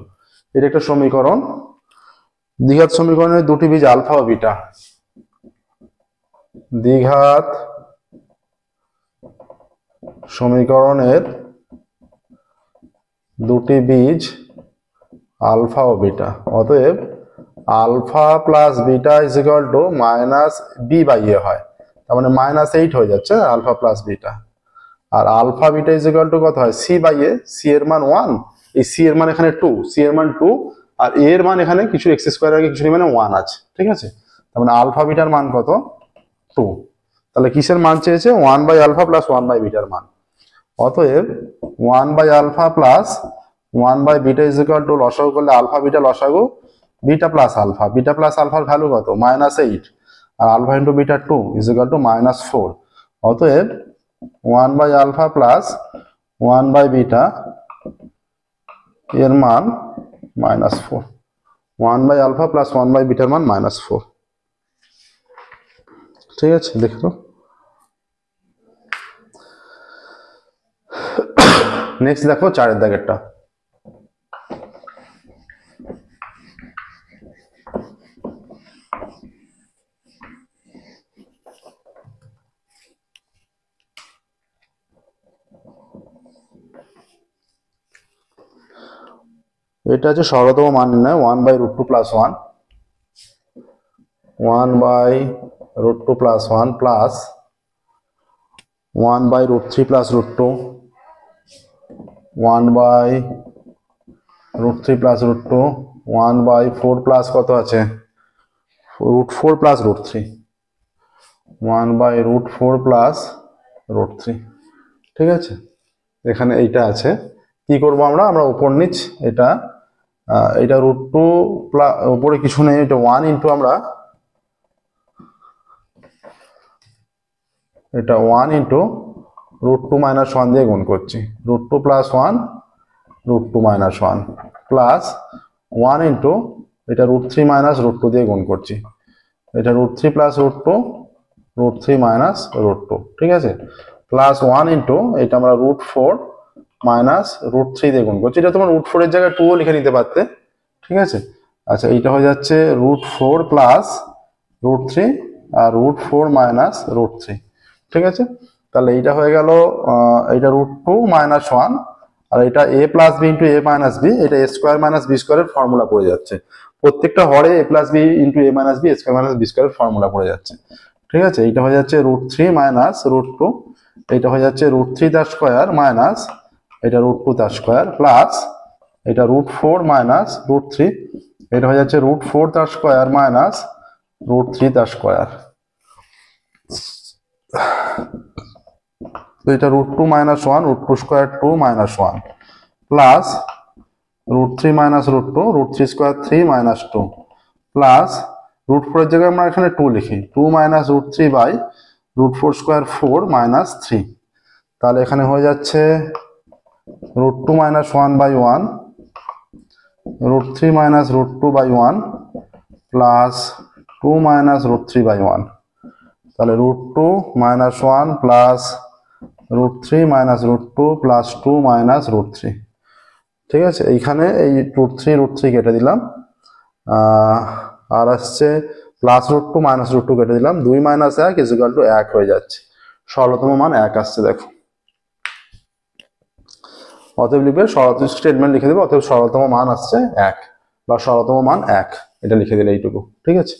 এটা একটা সমীকরণ। দ্বিঘাত সমীকরণের দুটি বীজ আলফা ও বিটা। দ্বিঘাত সমীকরণের দুটি বীজ আলফা ও বিটা, অতএব alpha plus beta is equal to minus b/a হয়, তার মানে -8 হয়ে যাচ্ছে আলফা প্লাস বিটা। আর alpha beta is equal to কত হয়? c/a, c এর মান 1, এই c এর মান এখানে 2, c এর মান 2, আর a এর মান এখানে কিছু x² আগে কিছু মানে 1 আছে। ঠিক আছে, তার মানে আলফা বিটার মান কত? 2। তাহলে কিসের মান চেয়েছে? 1/α + 1/β মান। অতএব 1/α + 1/β ইজ ইকুয়াল টু, লসাগু করলে আলফা বিটা লসাগু, beta plus alpha, beta plus আলফার ভ্যালু কত? -8, আর alpha into beta 2 is equal to -4। অতএব 1/α + 1/β এর মান -4। 1/α + 1/β এর মান -4। ঠিক আছে, দেখো নেক্সট দেখো 4 এর দাগেরটা। এটা হচ্ছে সরলতম মান নির্ণয় 1/√2 + 1, 1/√2 + 1 প্লাস 1/√3 + √2, 1/√3 + √2, 1/4 প্লাস কত আছে √4 + √3, 1/√4 + √3। ঠিক আছে, এখানে এইটা আছে। কি করব আমরা উপর নিচ এটা এটা √2 উপরে কিছু নেই, এটা 1 ইন্টু আমরা এটা 1 ইন্টু √2 - 1 দিয়ে গুণ করছি, √2 + 1 √2 - 1 প্লাস 1 ইন্টু এটা √3 - √2 দিয়ে গুণ করছি, এটা √3 + √2 √3 - √2। ঠিক আছে, প্লাস 1 ইন্টু এটা আমরা √4 - √3 দিয়ে গুণ করছি। এটা তোমার √4 এর জায়গায় 2 লিখে নিতে পারতে। ঠিক আছে, আচ্ছা এইটা হয়ে যাচ্ছে √4 + √3 আর √4 - √3। ঠিক আছে, তাহলে এইটা হয়ে গেল এইটা √2 - 1 আর এটা a + b * a - b, এটা a² - b² এর ফর্মুলা পড়ে যাচ্ছে। প্রত্যেকটা হরে a + b * a - b, a² - b² এর ফর্মুলা পড়ে যাচ্ছে। ঠিক আছে, এইটা হয়ে যাচ্ছে √3 - √2, এটা হয়ে যাচ্ছে √3 তার স্কয়ার মাইনাস এটা √2 তার স্কয়ার প্লাস এটা √4 - √3, এটা হয়ে যাচ্ছে √4 তার স্কয়ার মাইনাস √3 তার স্কয়ার। তো এটা √2 - 1 √2 স্কয়ার 2 - 1 প্লাস √3 - √2 √3 স্কয়ার 3 - 2 প্লাস √4 এর জায়গায় আমরা এখানে 2 লিখি, 2 - √3 বাই √4 স্কয়ার 4 - 3। তাহলে এখানে হয়ে যাচ্ছে √2 - 1/1 √3 - √2/1 প্লাস 2 - √3/1। তাহলে √2 - 1 প্লাস √3 - √2 প্লাস 2 - √3। ঠিক আছে, এইখানে এই √3 কেটে দিলাম, আর আসছে প্লাস √2 - √2 কেটে দিলাম, 2 - 1 = 1 হয়ে যাচ্ছে। সরলতম মান 1 আসছে দেখো। অতএব লিখবে সরলতম স্টেটমেন্ট লিখে দেবে, অতএব সরলতম মান আসছে 1 বা সরলতম মান 1, এটা লিখে দিলে এইটুকু। ঠিক আছে,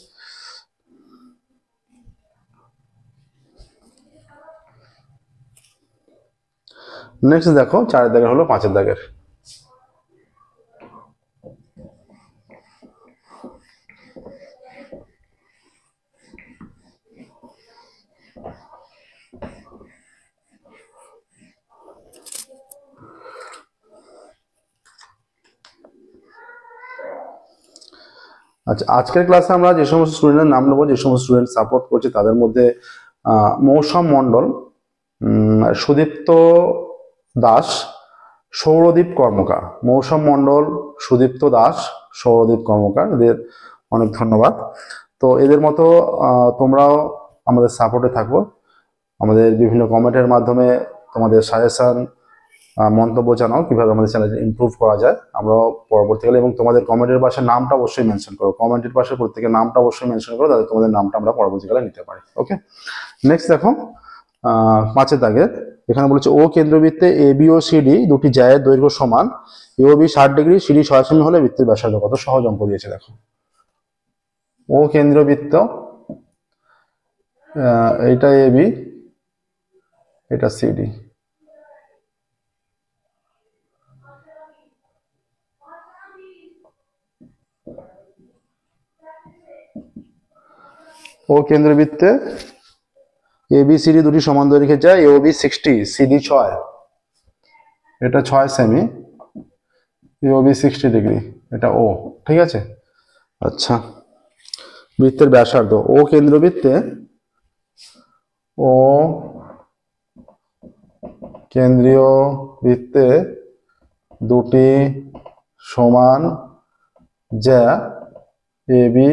নেক্সট দেখো 4 দাগের হলো 5 দাগের। আচ্ছা, আজকের ক্লাসে আমরা যে সমস্ত স্টুডেন্টের নাম নেবো, যে সমস্ত স্টুডেন্ট সাপোর্ট করছে তাদের মধ্যে মৌসম মণ্ডল, সুদীপ্ত দাস, সৌরদীপ কর্মকার। মৌসম মণ্ডল, সুদীপ্ত দাস, সৌরদীপ কর্মকার, এদের অনেক ধন্যবাদ। তো এদের মতো তোমরাও আমাদের সাপোর্টে থাকো, আমাদের বিভিন্ন কমেন্টের মাধ্যমে তোমাদের সাজেশন মন্তব্য জানাও কিভাবে আমাদের চ্যানেলটি ইমপ্রুভ করা যায়। আমরা পরবর্তীকালে, এবং তোমাদের কমেন্টের পাশে নামটা অবশ্যই মেনশন করো, কমেন্টের পাশে প্রত্যেকের নামটা অবশ্যই মেনশন করো, তাহলে তোমাদের নামটা আমরা পরবর্তীকালে নিতে পারি। ওকে, নেক্সট দেখো 5 দাগের, এখানে বলেছে ও কেন্দ্রবৃত্তে A B O C D দুটি জ্যায়ের দৈর্ঘ্য সমান, এ ও বি 60 ডিগ্রি, সিডি 6 সেমি হলে বৃত্তের ব্যাসার্ধ কত? সহজ অঙ্ক দিয়েছে দেখো। ও কেন্দ্রবৃত্ত, এটা এ বি, এটা CD, O কেন্দ্রবৃত্তে A B CD দুটি সমান দৈর্ঘ্যের যায়, এ ও বি 60, সিডি 6, এটা 6 সেমি, এ ও বি 60 ডিগ্রি, এটা ও। ঠিক আছে, আচ্ছা বৃত্তের ব্যাসার্ধ, ও কেন্দ্রবৃত্তে, ও কেন্দ্রীয় বৃত্তে দুটি সমান জ্যা এ বি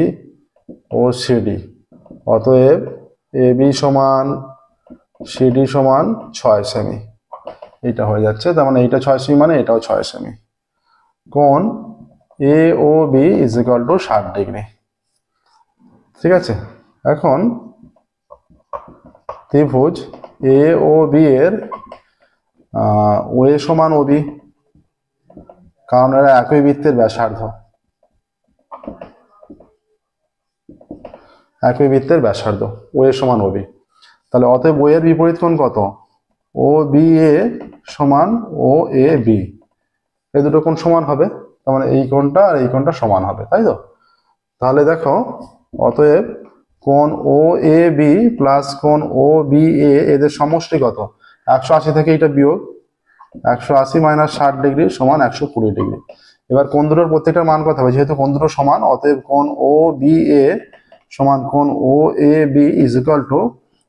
ও সিডি, অতএব এ বি সমান সিডি সমান 6 সেমি, এটা হয়ে যাচ্ছে। তার মানে এইটা 6 সেমি মানে এটাও 6 সেমি। কোণ এ ও বি = 60 ডিগ্রি। ঠিক আছে, এখন ত্রিভুজ এ ও বি এর ও এ সমান ও বি, কারণ এরা একই বৃত্তের ব্যাসার্ধ, একই বৃত্তের ব্যাসার্ধ, ও এ সমান ও বি। তাহলে অতএব ও এর বিপরীত কোণ কত? ও বি এ সমান ও এ বি, এই দুটো কোণ সমান হবে, তার মানে এই কোণটা আর এই কোণটা সমান হবে, তাই তো? তাহলে দেখো অতএব কোণ ও এ বি প্লাস কোণ ও বি এ এদের সমষ্টি কত? 180 থেকে এটা বিয়োগ 180 মাইনাস 60 ডিগ্রি সমান 120 ডিগ্রি। এবার কোণ দুটোর প্রত্যেকটার মান কত হবে? যেহেতু কোণ দুটো সমান, অতএব কোণ ও বি এ সমান কোণ ও A B is equal two,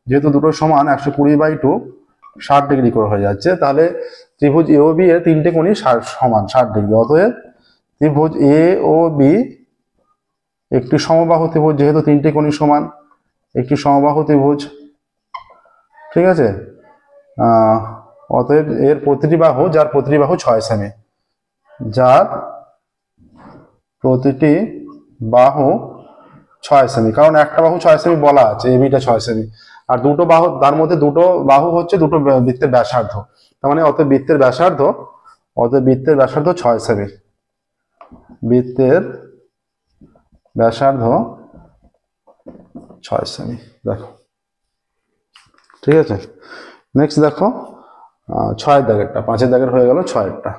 যেহেতু দুটো সমান 120/2 60 ডিগ্রি করে হয়ে যাচ্ছে, তাহলে ত্রিভুজ এ ও বি এর তিনটে কোণই সমান 60 ডিগ্রি। অতএব ত্রিভুজ এ ও বি একটি সমবাহু ত্রিভুজ, যেহেতু তিনটে কোণই সমান, একটি সমবাহু ত্রিভুজ, ঠিক আছে? অতএব এর প্রতিটি বাহু, যার প্রতিটি বাহু 6 সেমি, যার প্রতিটি বাহু 6 সেমি, কারণ একটা বাহু 6 সেমি বলা আছে, এবিটা 6 সেমি, আর দুটো বাহু, তার মধ্যে দুটো বাহু হচ্ছে দুটো বৃত্তের ব্যাসার্ধ, তার মানে অতএব বৃত্তের ব্যাসার্ধ, অতএব বৃত্তের ব্যাসার্ধ 6 সেমি, বৃত্তের ব্যাসার্ধ 6 সেমি। দেখো, ঠিক আছে? নেক্সট দেখো 6 দাগেরটা, 5 দাগের হয়ে গেল, 6-এরটা।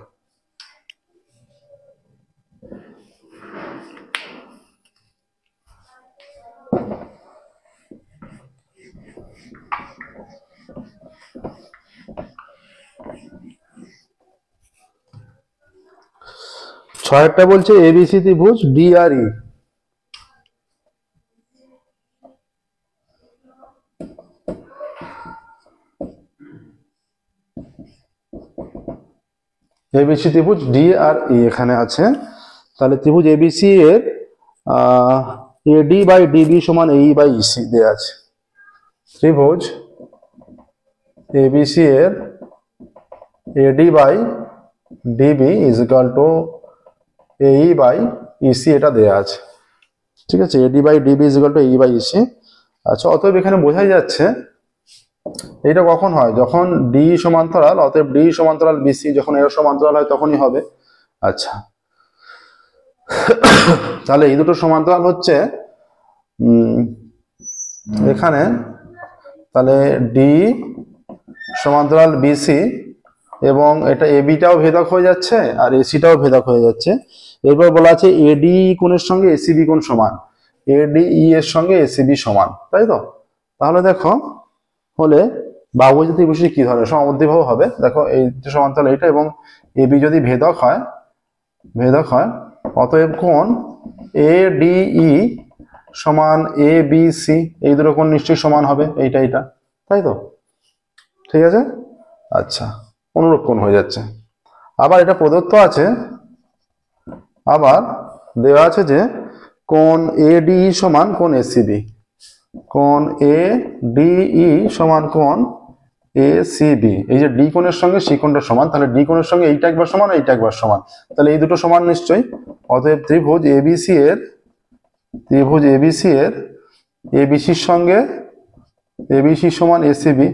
ছয়েরটা বলছে এবিসি ত্রিভুজ ডি আর ই, এবিসি ত্রিভুজ ডি আর ই এখানে আছে। তাহলে ত্রিভুজ এবিসি এর এডি বাই ডিবি সমান এই বাই ইসি দেওয়া আছে। ত্রিভুজ এবিসি এর AD by DB is equal to AE by EC, এটা দেওয়া আছে, ঠিক আছে? AD by DB is equal to AE by EC. আচ্ছা, অতএব এখানে বোঝাই যাচ্ছে এইটা কখন হয়? যখন ডি সমান্তরাল, অতএব ডি সমান্তরাল বিসি, যখন এরা সমান্তরাল হয় তখনই হবে। আচ্ছা, তাহলে এই দুটো সমান্তরাল হচ্ছে এখানে, তাহলে ডি সমান্তরাল বিসি, এবং এটা এবিটাও ভেদক হয়ে যাচ্ছে আর এসিটাও ভেদক হয়ে যাচ্ছে। এরপর বলা আছে এডি কোণের সঙ্গে এসিবি কোণ সমান, এডিই এর সঙ্গে এসিবি সমান, তাই তো? তাহলে দেখো হলে বাহু যদি ত্রিভুজটি কি ধরনের সমদ্বিবাহু হবে? দেখো এই সমান্তরাল এইটা, এবং এবি যদি ভেদক হয়, অতএব কোণ এডিই সমান এ বি সি, এই দুটো কোণ নিশ্চয়ই সমান হবে, এইটা, তাই তো? ঠিক আছে? আচ্ছা, অনুরূপ কোণ হয়ে যাচ্ছে। আবার এটা প্রদত্ত আছে, আবার দেওয়া আছে যে কোণ এডিই সমান কোণ এসিবি, কোণ এডিই সমান কোণ এসিবি। এই যে ডি কোণের সঙ্গে সি কোণটা সমান, তাহলে ডি কোণের সঙ্গে এইটা একবার সমান, এইটা একবার সমান, তাহলে এই দুটো সমান নিশ্চয়ই। অতএব ত্রিভুজ এবিসি এর এবিসির সঙ্গে এবিসি সমান এসিবি,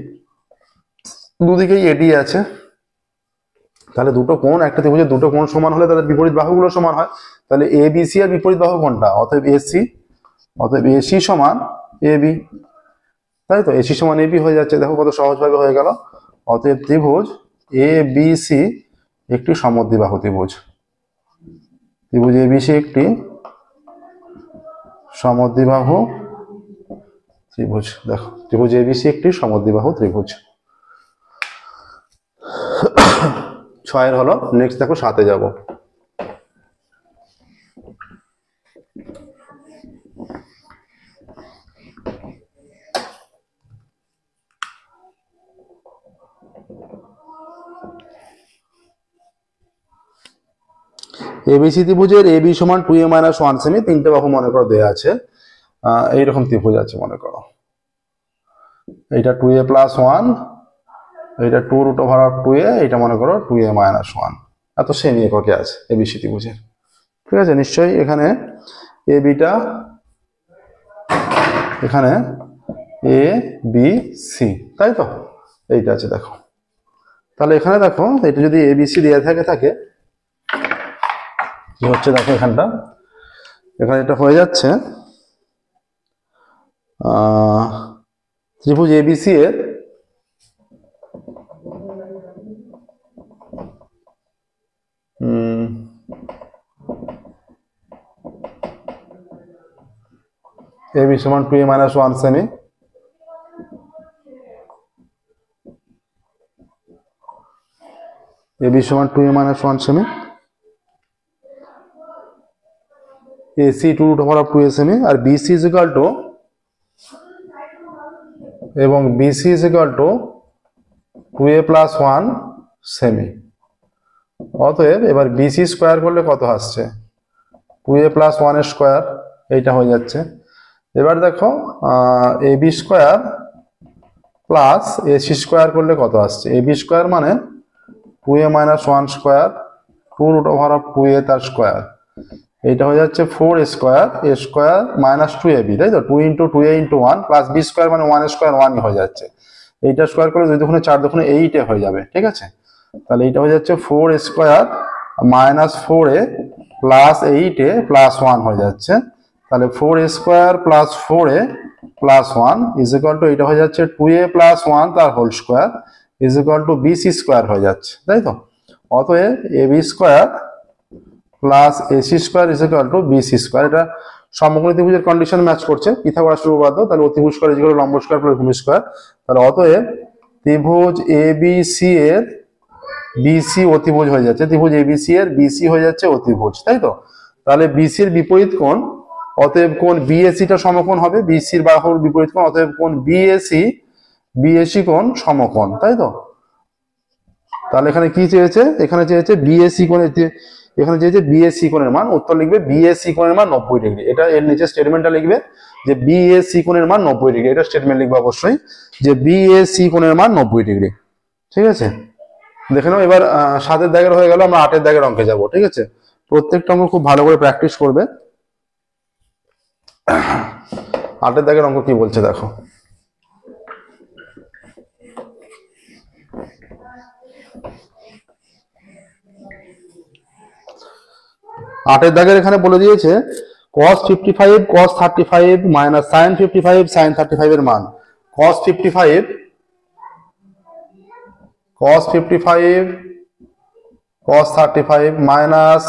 দুদিকেই এডি আছে, তাহলে দুটো কোণ, একটা ত্রিভুজের দুটো কোণ সমান হলে তাদের বিপরীত বাহুগুলো সমান হয়। তাহলে এবিসি এর বিপরীত বাহু কোনটা? অতএব এসি সমান এবি, তাই তো? এসি সমান এবি হয়ে যাচ্ছে, দেখো কত সহজভাবে হয়ে গেল। অতএব ত্রিভুজ এ বি সি একটি সমদ্বিবাহু ত্রিভুজ, ত্রিভুজ এবিসি একটি সমদ্বিবাহু ত্রিভুজ। দেখো ত্রিভুজ এবিসি একটি সমদ্বিবাহু ত্রিভুজ। 6 হলো। নেক্সট দেখো 7-এ যাব। এবিসি ত্রিভুজের এবি সমান 2a - 1 সেমি, তিনটে বাহু মনে করো দেয়া আছে, এইরকম ত্রিভুজ আছে মনে করো, এইটা 2a + 1, এইটা 2√2a, এইটা মনে করো 2a - 1, এত সেমি এককে আছে এবিসি ত্রিভুজের, ঠিক আছে? নিশ্চয়ই এখানে এবিটা, এখানে এ বি সি, তাই তো? এইটা আছে, দেখো। তাহলে এখানে দেখো, এটা যদি এবিসি দেওয়া থাকে, কি হচ্ছে দেখো এখানটা, এখানে এটা হয়ে যাচ্ছে ত্রিভুজ এবিসি এর এবি সমান 2a - 1 সেমি, এবি সমান 2a - 1 সেমি, AC 2√2a সেমি, আর BC ইজ ইকুয়াল টু, এবং BC is equal to 2a + 1 সেমি। অতএব এবার BC স্কোয়ার করলে কত আসছে, 2a + 1 এর স্কোয়ার, এইটা হয়ে যাচ্ছে। এবার দেখো AB square plus AC square করলে কত আসছে, AB স্কোয়ার মানে 2a - 1 স্কোয়ার 2√2a তার স্কোয়ার, এইটা হয়ে যাচ্ছে 4a square, a square minus 2ab, তাই তো, 2 × 2a × 1 প্লাস b স্কোয়ার মানে 1 স্কোয়ার 1 হয়ে যাচ্ছে। এইটা স্কোয়ার করে 2 দুগুণে 4 দুগুণে 8 হয়ে যাবে, ঠিক আছে। তাহলে এইটা হয়ে যাচ্ছে 4a square minus 4a plus 8a plus 1 হয়ে যাচ্ছে। তাহলে 4a square plus 4a plus 1 is equal to, এটা হয়ে যাচ্ছে 2a + 1 তার whole square is equal to BC square হয়ে যাচ্ছে, তাই তো। অতএব AB square plus AC square is equal to BC square. এটা সমকোণী ত্রিভুজের কন্ডিশন ম্যাচ করছে, পিথাগোরাস উপপাদ্য। তাহলে অতিভুজ স্কোয়ার ইজ ইকুয়াল টু লম্ব স্কোয়ার প্লাস ভূমি স্কোয়ার। তাহলে অতএব ত্রিভুজ ABC এর BC অতিভুজ হয়ে যাচ্ছে, ত্রিভুজ ABC এর BC হয়ে যাচ্ছে অতিভুজ, তাই তো। তাহলে BC এর বিপরীত কোণ, অতএব কোণ BAC টা সমকোণ হবে, BC এর বাহুর বিপরীত কোণ, অতএব কোণ BAC কোণ সমকোণ, তাই তো। তাহলে এখানে কি চেয়েছে, এখানে চেয়েছে BAC কোণের, এখানে চেয়েছে BAC কোণের মান, উত্তর লিখবে BAC কোণের মান 90 ডিগ্রি। এটা এর নিচে স্টেটমেন্টটা লিখবে যে BAC কোণের মান 90 ডিগ্রি, এটা স্টেটমেন্ট লিখবে অবশ্যই যে BAC কোণের মান 90 ডিগ্রি, ঠিক আছে। দেখে নাও এবার 7 দাগের হয়ে গেল, আমরা 8 দাগের অঙ্কে যাব, ঠিক আছে। প্রত্যেকটা অঙ্ক খুব ভালো করে প্র্যাকটিস করবে। 8 দাগের অঙ্ক কি বলছে দেখো, আটের দাগের এখানে বলে দিয়েছে cos 55 cos 35 minus sin 55 sin 35 এর মান। cos 55 cos 35 minus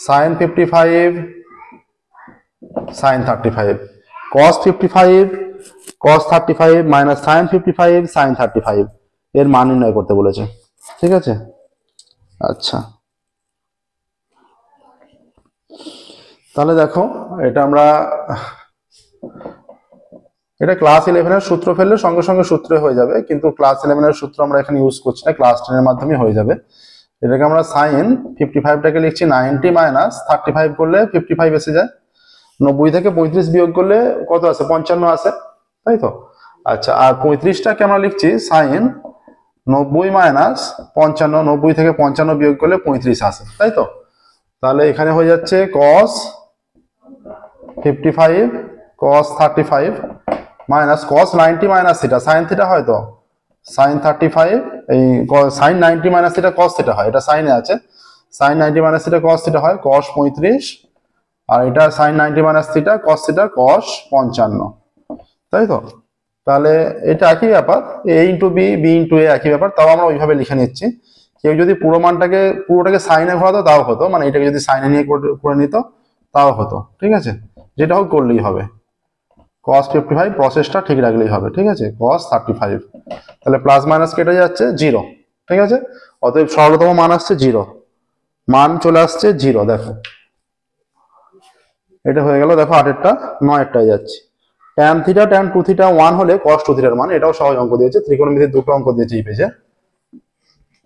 sin 55 sin 35, cos 55 cos 35 minus sin 55 sin 35 এর মান নির্ণয় করতে বলেছে, ঠিক আছে। আচ্ছা, তাহলে দেখো এটা আমরা, এটা ক্লাস 11 এর সূত্র ফেললে সঙ্গে সঙ্গে সূত্রে হয়ে যাবে, কিন্তু ক্লাস 11 এর সূত্র আমরা এখানে ইউজ করছি না, ক্লাস 10 এর মাধ্যমে হয়ে যাবে। এটাকে আমরা sin 55টাকে লিখছি 90 মাইনাস 35 করলে 55 এসে যায়, 90 থেকে 35 বিয়োগ করলে কত আসে, 55 আসে, তাই তো। আচ্ছা, আর 35টাকে আমরা লিখছি sin 90 মাইনাস 55, 90 থেকে 55 বিয়োগ করলে 35 আসে, তাই তো। তাহলে এখানে হয়ে যাচ্ছে cos 55 cos 35 minus cos 90 minus theta sin theta হয় তো sin 35, এই sin 90 minus theta cos theta হয়, এটা সাইনে আছে, sin 90 minus theta cos theta হয় cos 35, আর এটা sin 90 minus theta cos theta cos 55, তাই তো। তাহলে এটা একই ব্যাপার, a into B, B into A একই ব্যাপার, তাও আমরা ওইভাবে লিখে নিচ্ছি। কেউ যদি পুরোটাকে সাইনে ঘোরাতো তাও হতো, মানে এটাকে যদি সাইনে নিয়ে করে নিত তাও হতো, ঠিক আছে। যেটা হোক করলেই হবে, cos 55 প্রসেসটা ঠিক রাখলেই হবে, ঠিক আছে। cos 35, তাহলে প্লাস মাইনাস কেটে যাচ্ছে 0, ঠিক আছে। অতএব সরলতম মান আসছে 0, মান চলে আসছে 0। দেখো এটা হয়ে গেল, দেখো 8এরটা 9এরটায় যাচ্ছে। tan থিটা tan 2 থিটা 1 হলে cos 2 থিটার মান, এটাও সহজ অঙ্ক দিয়েছে, ত্রিকোণমিতির দুটো অঙ্ক দিয়েছে এই পেজে।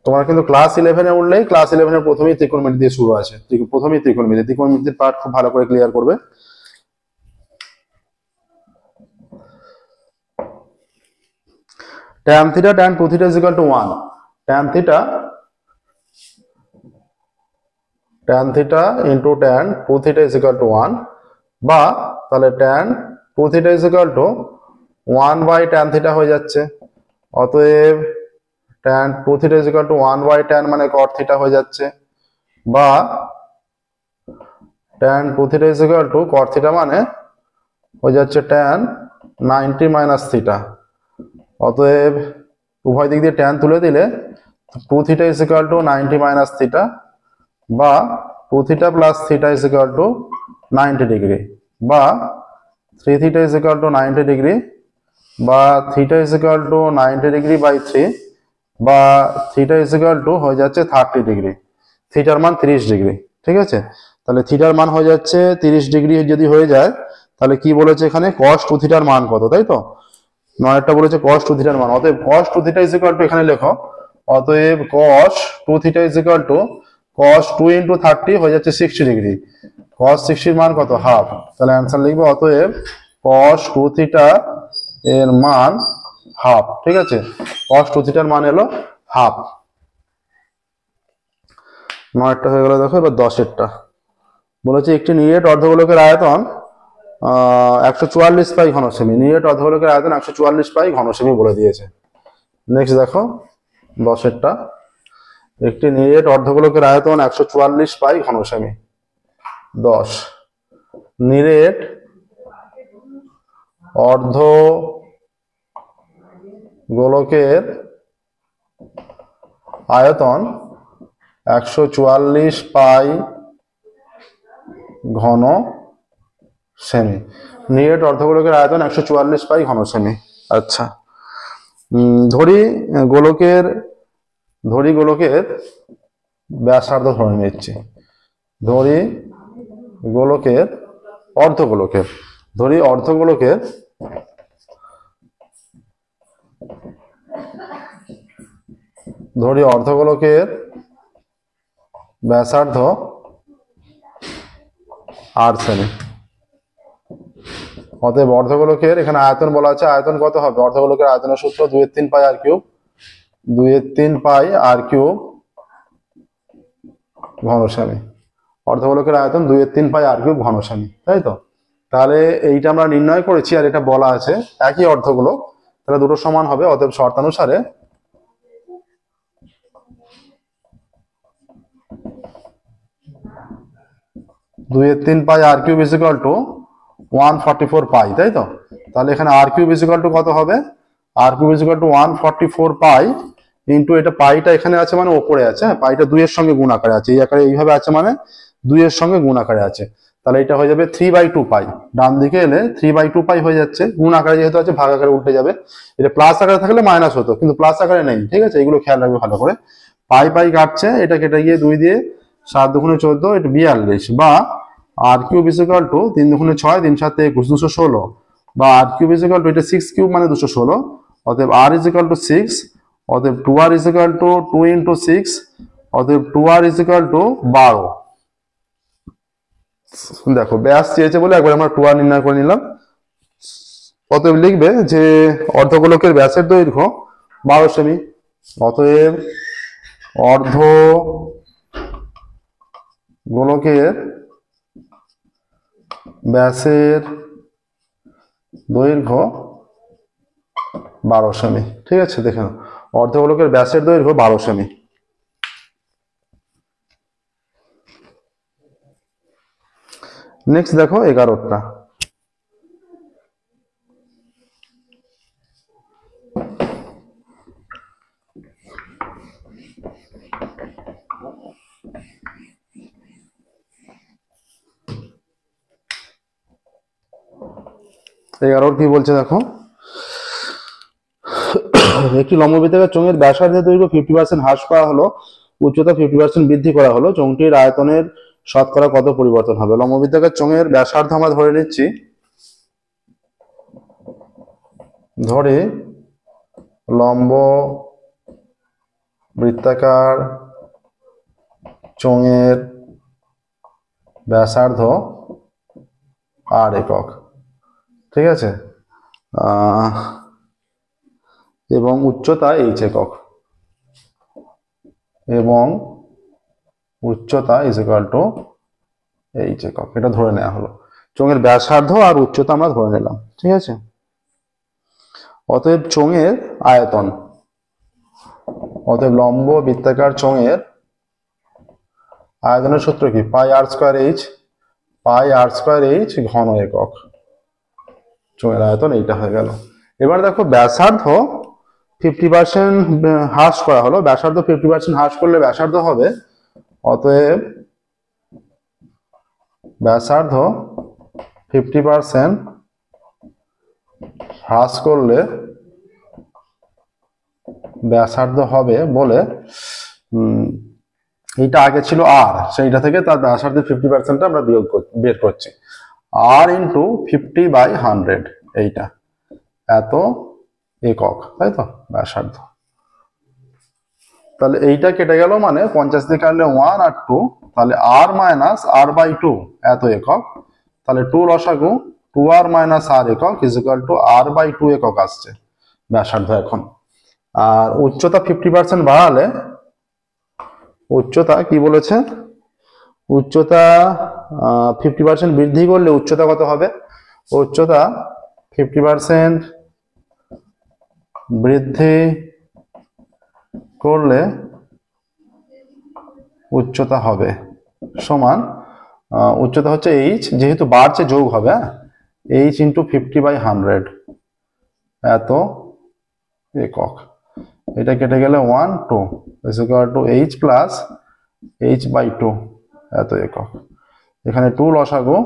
তোমরা কিন্তু ক্লাস 11 এ উঠলেই ক্লাস 11 এর প্রথমেই ত্রিকোণমিতি দিয়ে শুরু আছে, প্রথমেই ত্রিকোণমিতির পার্ট খুব ভালো করে ক্লিয়ার করবে। tan theta tan 2 theta is equal to 1, tan theta into tan 2 theta is equal to 1, বা তাহলে tan 2 theta is equal to 1 by tan theta হয়ে যাচ্ছে। অতএব tan 2 theta is equal to 1 by tan মানে cot theta হয়ে যাচ্ছে, বা tan 2 theta is equal two caught theta মানে হয়ে যাচ্ছে ট্যান 90 মাইনাস থিটা। অতএব উভয় দিক দিয়ে ট্যান তুলে দিলে 2 theta is equal to 90 minus theta বা 2 theta plus theta is equal to 90 degree বা 3 theta is equal to 90 degree বা theta is equal to 90 degree by 3 বা থিটা ইজ ইকুয়াল টু হয়ে যাচ্ছে 30 ডিগ্রি। থিটার মান 30 ডিগ্রি, ঠিক আছে। তাহলে থিটার মান হয়ে যাচ্ছে 30 ডিগ্রি যদি হয়ে যায় তাহলে কি বলেছে এখানে cos 2 থিটার মান কত, তাই তো। নয়টা বলেছে cos 2 থিটার মান। অতএব cos 2 theta is equal two এখানে লেখো, অতএব cos 2 theta is equal two cos 2 into 30 হয়ে যাচ্ছে 60 ডিগ্রি। cos 60 এর মান কত, হাফ। তাহলে অ্যান্সার লিখবো অতএব cos 2 থিটা এর মান হাফ, ঠিক আছে। cos 2 থিটার মান এলো হাফ। 9টা হয়ে গেল। দেখো এবার 10এরটা বলেছে একটি নিরেট অর্ধগোলকের আয়তন 144 পাই ঘনসেমি। নিরেট অর্ধগোলকের আয়তন 144 পাই ঘনসেমি বলে দিয়েছে। নেক্সট দেখো 10এরটা, একটি নিরেট অর্ধগোলকের আয়তন 144 পাই ঘনসেমি। 10 নিরেট অর্ধগোলকের আয়তন 144 পাই ঘন সেমি। নিরেট অর্ধগোলকের আয়তন 144 পাই ঘন সেমি। আচ্ছা, ধরি গোলকের ব্যাসার্ধ ধরে নিচ্ছি। ধরি অর্ধগোলকের ব্যাসার্ধ 8 সেমি। অতএব অর্ধগোলকের এখানে আয়তন বলা আছে, আয়তন কত হবে, অর্ধগোলকের আয়তনের সূত্র 2/3 পাই আর কিউব, 2/3 পাই আর কিউব ঘন সেমি। অর্ধগোলকের আয়তন 2/3 পাই আর কিউব ঘন সেমি, তাই তো। তাহলে এইটা আমরা নির্ণয় করেছি আর এটা বলা আছে একই অর্ধগোলক, তাহলে দুটো সমান হবে। অতএব শর্তানুসারে দুইয়ের 3 pi r cube is equal to 144 pi, তাই তো। তাহলে এখানে r cube is equal to কত হবে, r cube is equal to 144 pi into এটা পাইটা এখানে আছে মানে ওপরে আছে, পাইটা 2 এর সঙ্গে গুণ আকারে আছে, এই আকারে এইভাবে আছে মানে 2 এর সঙ্গে গুণ আকারে আছে। তাহলে এটা হয়ে যাবে 3/2 পাই। ডান দিকে এলে 3/2 পাই হয়ে যাচ্ছে, গুণ আকারে যেহেতু আছে ভাগ আকারে উল্টে যাবে। এটা প্লাস আকারে থাকলে মাইনাস হতো, কিন্তু প্লাস আকারে নেই, ঠিক আছে। এগুলো খেয়াল রাখবে ভালো করে। পাই পাই কাটছে, এটা কেটে গিয়ে 2 দিয়ে 7 দুগুণে 14, এটা 42 বা আর কিউব ইজ ইকুয়াল টু 3 দুগুণে 6, 3 7 21, 216 বা আর কিউব ইজ ইকুয়াল টু এটা 6 কিউব মানে 216। অতএব আর ইজ ইকুয়াল টু 6, অতএব 2r is equal two 2 into 6, অতএব 2r ইজ ইকুয়াল টু 12। দেখো ব্যাস চেয়েছে বলে একবার আমরা 2r নির্ণয় করে নিলাম। অতএব লিখবে যে অর্ধগোলকের ব্যাসের দৈর্ঘ্য 12 সেমি। অতএব অর্ধগোলকের ব্যাসের দৈর্ঘ্য 12 সেমি, ঠিক আছে। দেখে নাও, অর্ধগোলকের ব্যাসের দৈর্ঘ্য 12 সেমি। নেক্সট দেখো 11টা, কি বলছে দেখো, একটি লম্ববৃত্তাকার চোঙের ব্যাসার্ধের দৈর্ঘ্য 50% হ্রাস করা হলো, উচ্চতা 50% বৃদ্ধি করা হলো, চোঙটির আয়তনের শতকরা কত পরিবর্তন হবে। লম্ববৃত্তাকার চোঙের ব্যাসার্ধ আমরা ধরে নিচ্ছি, ধরে লম্ব বৃত্তাকার চোঙের ব্যাসার্ধ আর একক, ঠিক আছে, এবং উচ্চতা h একক, এবং উচ্চতা ইজ ইকুয়াল টু h একক। এটা ধরে নেওয়া হলো। চোঙের ব্যাসার্ধ আর উচ্চতা আমরা ধরে নিলাম, ঠিক আছে। অতএব চোঙের আয়তন, অতএব লম্ব বৃত্তাকার চোঙের আয়তনের সূত্র কি, পাই r স্কয়ার h। পাই আর স্কোয়ার এইচ ঘন একক, চোঙের আয়তন এইটা হয়ে গেল। এবার দেখো ব্যাসার্ধ 50% হ্রাস করা হলো, ব্যাসার্ধ 50% হ্রাস করলে ব্যাসার্ধ হবে, অতএব ব্যাসার্ধ 50% হ্রাস করলে ব্যাসার্ধ হবে বলে এইটা আগে ছিল আর, সেইটা থেকে তার ব্যাসার্ধের 50% আমরা বের করছি। আর ইন্টু 50/100, এইটা এত একক, তাই তো ব্যাসার্ধ। তাহলে এইটা কেটে গেল, মানে 50 দিয়ে কাটলে 1 আর 2, তাহলে আর মাইনাস r/2 এত একক। তাহলে 2 লসাগু 2r মাইনাস r একক ইজ ইকুয়াল টু r/2 একক আসছে ব্যাসার্ধ এখন। আর উচ্চতা 50% বাড়ালে, উচ্চতা কি বলেছে, উচ্চতা 50% বৃদ্ধি করলে উচ্চতা কত হবে? উচ্চতা 50% বৃদ্ধি করলে উচ্চতা হবে সমান, উচ্চতা হচ্ছে এইচ, যেহেতু বাড়ছে যোগ হবে, এইচ ইন্টু 50/100 এত একক। এটা কেটে গেলে 1 2 is equal two H plus h/2 এত একক। এখানে 2 লসাগু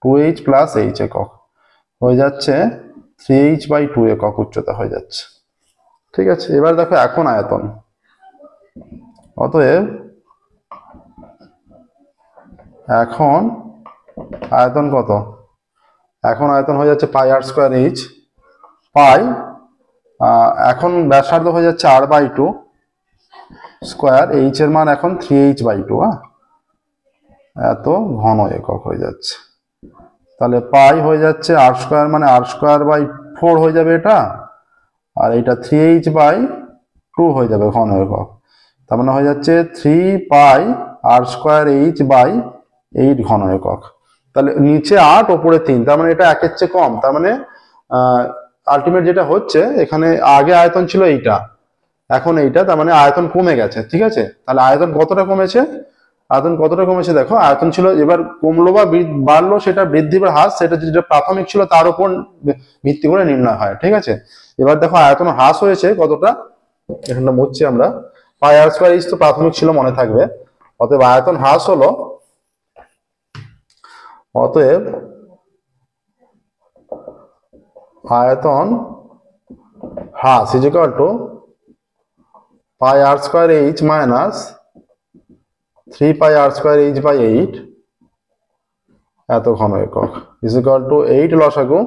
2h প্লাস h একক হয়ে যাচ্ছে 3h/2 একক উচ্চতা হয়ে যাচ্ছে। ঠিক আছে, এবার দেখো এখন আয়তন, অতএব এখন আয়তন কত? এখন আয়তন হয়ে যাচ্ছে পাই আর স্কোয়ার এইচ, পাই এখন ব্যাসার্ধ হয়ে যাচ্ছে r/2 স্কোয়ার, এইচ এর মান এখন 3h/2, এত ঘন একক হয়ে যাচ্ছে। তাহলে পাই হয়ে যাচ্ছে আর স্কোয়ার, মানে r²/4 হয়ে যাবে এটা, আর এইটা 3h/2 হয়ে যাবে ঘন একক। তার মানে হয়ে যাচ্ছে 3π r²h/8 ঘন একক। তাহলে নিচে 8 ওপরে 3, তার মানে এটা 1-এর চেয়ে কম। তার মানে আলটিমেট যেটা হচ্ছে, এখানে আগে আয়তন ছিল এইটা, এখন এইটা, তার মানে আয়তন কমে গেছে। ঠিক আছে, তাহলে আয়তন কতটা কমেছে? আয়তন কতটা কমেছে দেখো, আয়তন ছিল, এবার কমলো বা বাড়লো সেটা বৃদ্ধি বা হ্রাস, সেটা যেটা প্রাথমিক ছিল তার উপর ভিত্তি করে নির্ণয় হয়। ঠিক আছে, এবার দেখো আয়তন হ্রাস হয়েছে কতটা, এখানটা মুছছি আমরা। পাই আর স্কোয়ার এইচ তো প্রাথমিক ছিল, মনে থাকবে। অতএব আয়তন হ্রাস হলো, অতএব আয়তন হ্রাস is equal to pi r square h minus 3π r²h/8 এত ঘন একক ইজ ইকুয়াল টু 8 লসাগু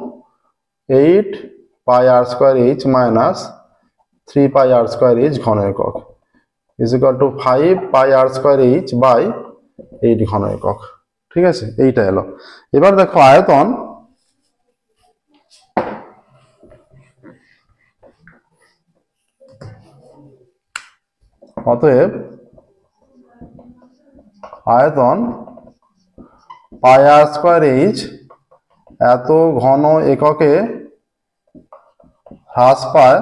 8π r²h মাইনাস 3π r²h ঘন একক ইজ ইকুয়াল টু 5π r²h/8 ঘন একক। ঠিক আছে, এইটা এলো। এবার দেখো আয়তন, অতএব আয়তন পাই আর স্কোয়ার এইচ এত ঘন এককে হ্রাস পায়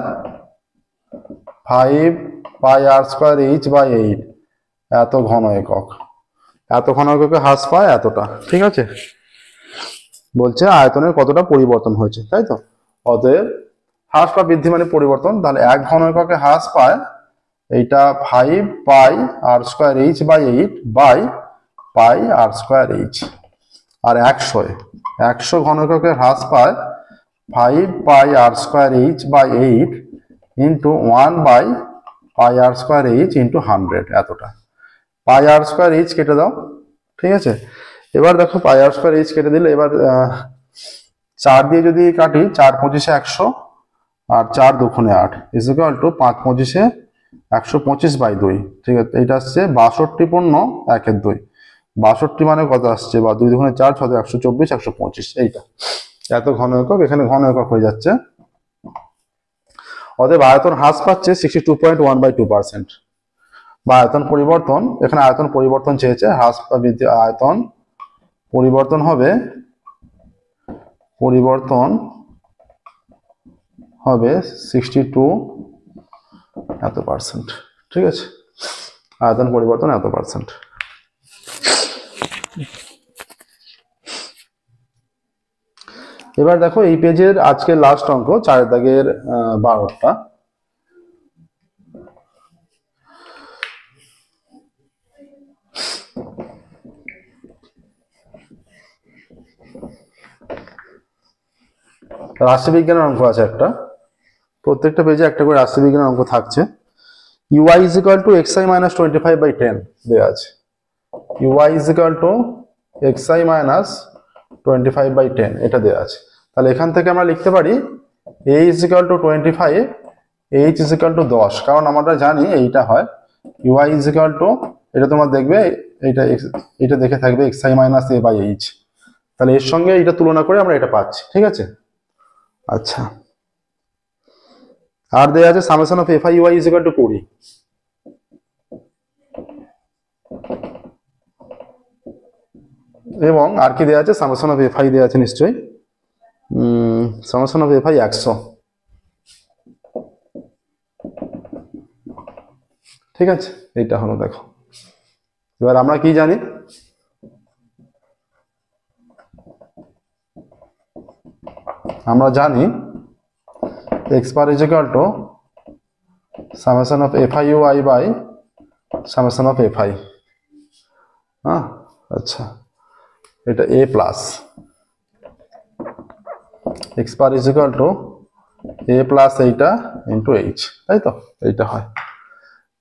5π r²h/8 এত ঘন একক, এত ঘন এককে হ্রাস পায় এতটা। ঠিক আছে, বলছে আয়তনের কতটা পরিবর্তন হয়েছে, তাই তো। অতএব হ্রাস বা বৃদ্ধি মানে পরিবর্তন, তাহলে 1 ঘন এককে হ্রাস পায় এইটা 5π r²h/8 বাই পাই r²h, আর 100 ঘন এককে হ্রাস পায় 5π r²h/8 ইন্টু 1/π r²h ইন্টু 100 এতটা। পাই r²h কেটে দাও। ঠিক আছে, এবার দেখো পাই r²h কেটে দিলে, এবার 4 দিয়ে যদি কাটি, 4 25 100 আর 4 2 8 ইজ ইকুয়াল টু 5 25 125/2। ঠিক আছে, এটা আসছে 62 পূর্ণ 1/2। 62 মানে কত আসছে, বা 2 2 4 6 124 125, এইটা এত ঘন একক, এখানে ঘন একক হয়ে যাচ্ছে। অতএব আয়তন হ্রাস পাচ্ছে 62.1/2%, বা আয়তন পরিবর্তন, এখানে আয়তন পরিবর্তন চেয়েছে, হ্রাস বা বৃদ্ধি, আয়তন পরিবর্তন হবে 62 এত %। ঠিক আছে, আয়তন পরিবর্তন এত %। এবার দেখো এই পেজের আজকের লাস্ট অঙ্ক 4 দাগের 12টা। রাশিবিজ্ঞানের অঙ্ক আছে একটা, প্রত্যেকটা পেজে একটা করে রাশিবিজ্ঞানের অঙ্ক থাকছে। uy is equal to xi minus 25/10 দেওয়া আছে। uy is equal to xi minus 25/10 এটা দেওয়া আছে। তাহলে এখান থেকে আমরা লিখতে পারি a is equal to 25, h is equal to 10, কারণ আমরা জানি এইটা হয় uy is equal to, এটা তোমরা দেখবে এটা দেখে থাকবে xi minus a by h, তাহলে এর সঙ্গে এটা তুলনা করে আমরা এটা পাচ্ছি, ঠিক আছে। আচ্ছা, আর দেয়া আছে summation of fi uy is equal to 20, এবং আর কি দেয়া আছে, সামেশন অফ fi দেয়া আছে নিশ্চয়ই, সামেশন অফ fi 100, ঠিক আছে। এইটা হলো, দেখো এবার আমরা কি জানি, আমরা জানি x bar is equal to summation of fi ui by summation of fi, হ্যাঁ। আচ্ছা, এটা a plus x bar is equal to a plus এইটা ইন্টু h, তাই তো, এইটা হয়।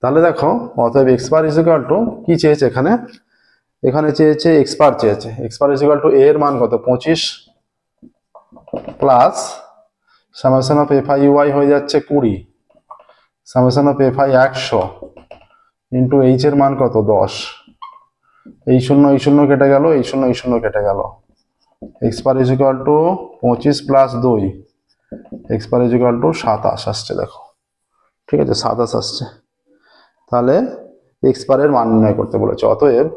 তাহলে দেখো অতএব x bar is equal to কি চেয়েছে এখানে, এখানে চেয়েছে x bar চেয়েছে, x bar is equal to a এর মান কত 25 plus summation of fi ui হয়ে যাচ্ছে 20, summation of fi 100 into h এর মান কত 10, এই শূন্য কেটে গেল, এই শূন্য কেটে গেল, x bar is equal to 25 plus 2, x bar is equal to 27 আসছে, দেখো ঠিক আছে 27 আসছে। তাহলে x bar এর মান নির্ণয় করতে বলেছে, অতএব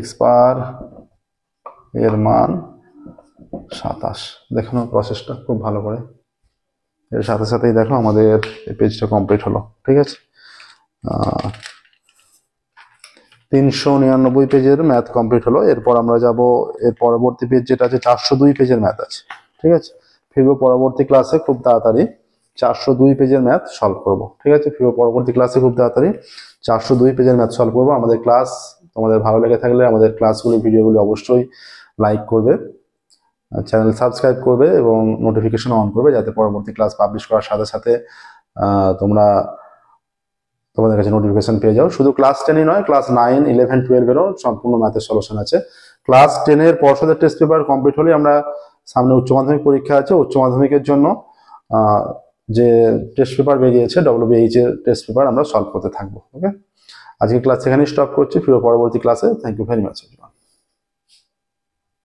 x bar এর মান 27। দেখানো প্রসেসটা খুব ভালো করে, এর সাথে সাথেই দেখো আমাদের এই পেজটা কমপ্লিট হলো, ঠিক আছে। 399 পেজের ম্যাথ কমপ্লিট হলো। এরপর আমরা যাব এর পরবর্তী পেজ যেটা আছে 402 পেজের ম্যাথ আছে, ঠিক আছে। ফিরবো পরবর্তী ক্লাসে খুব তাড়াতাড়ি 402 পেজের ম্যাথ সলভ করব, ঠিক আছে। ফিরবো পরবর্তী ক্লাসে খুব তাড়াতাড়ি 402 পেজের ম্যাথ সলভ করব। আমাদের ক্লাস তোমাদের ভালো লেগে থাকলে আমাদের ক্লাসগুলি ভিডিওগুলি অবশ্যই লাইক করবে, চ্যানেল সাবস্ক্রাইব করবে এবং নোটিফিকেশন অন করবে, যাতে পরবর্তী ক্লাস পাবলিশ করার সাথে সাথে তোমাদের কাছে নোটিফিকেশন পেয়ে যাও। শুধু ক্লাস 10ই নয়, ক্লাস 9, 11, 12-এরও সম্পূর্ণ ম্যাথের সলিউশন আছে। ক্লাস 10-এর পর্ষদের টেস্ট পেপার কমপ্লিট হলে আমরা সামনে উচ্চ মাধ্যমিক পরীক্ষা আছে, উচ্চ মাধ্যমিকের জন্য যে টেস্ট পেপার বেরিয়েছে WBH এর টেস্ট পেপার আমরা সলভ করতে থাকবো। ওকে, আজকে ক্লাস এখানেই স্টপ করছি, ফিরে পরবর্তী ক্লাসে। Thank you very much.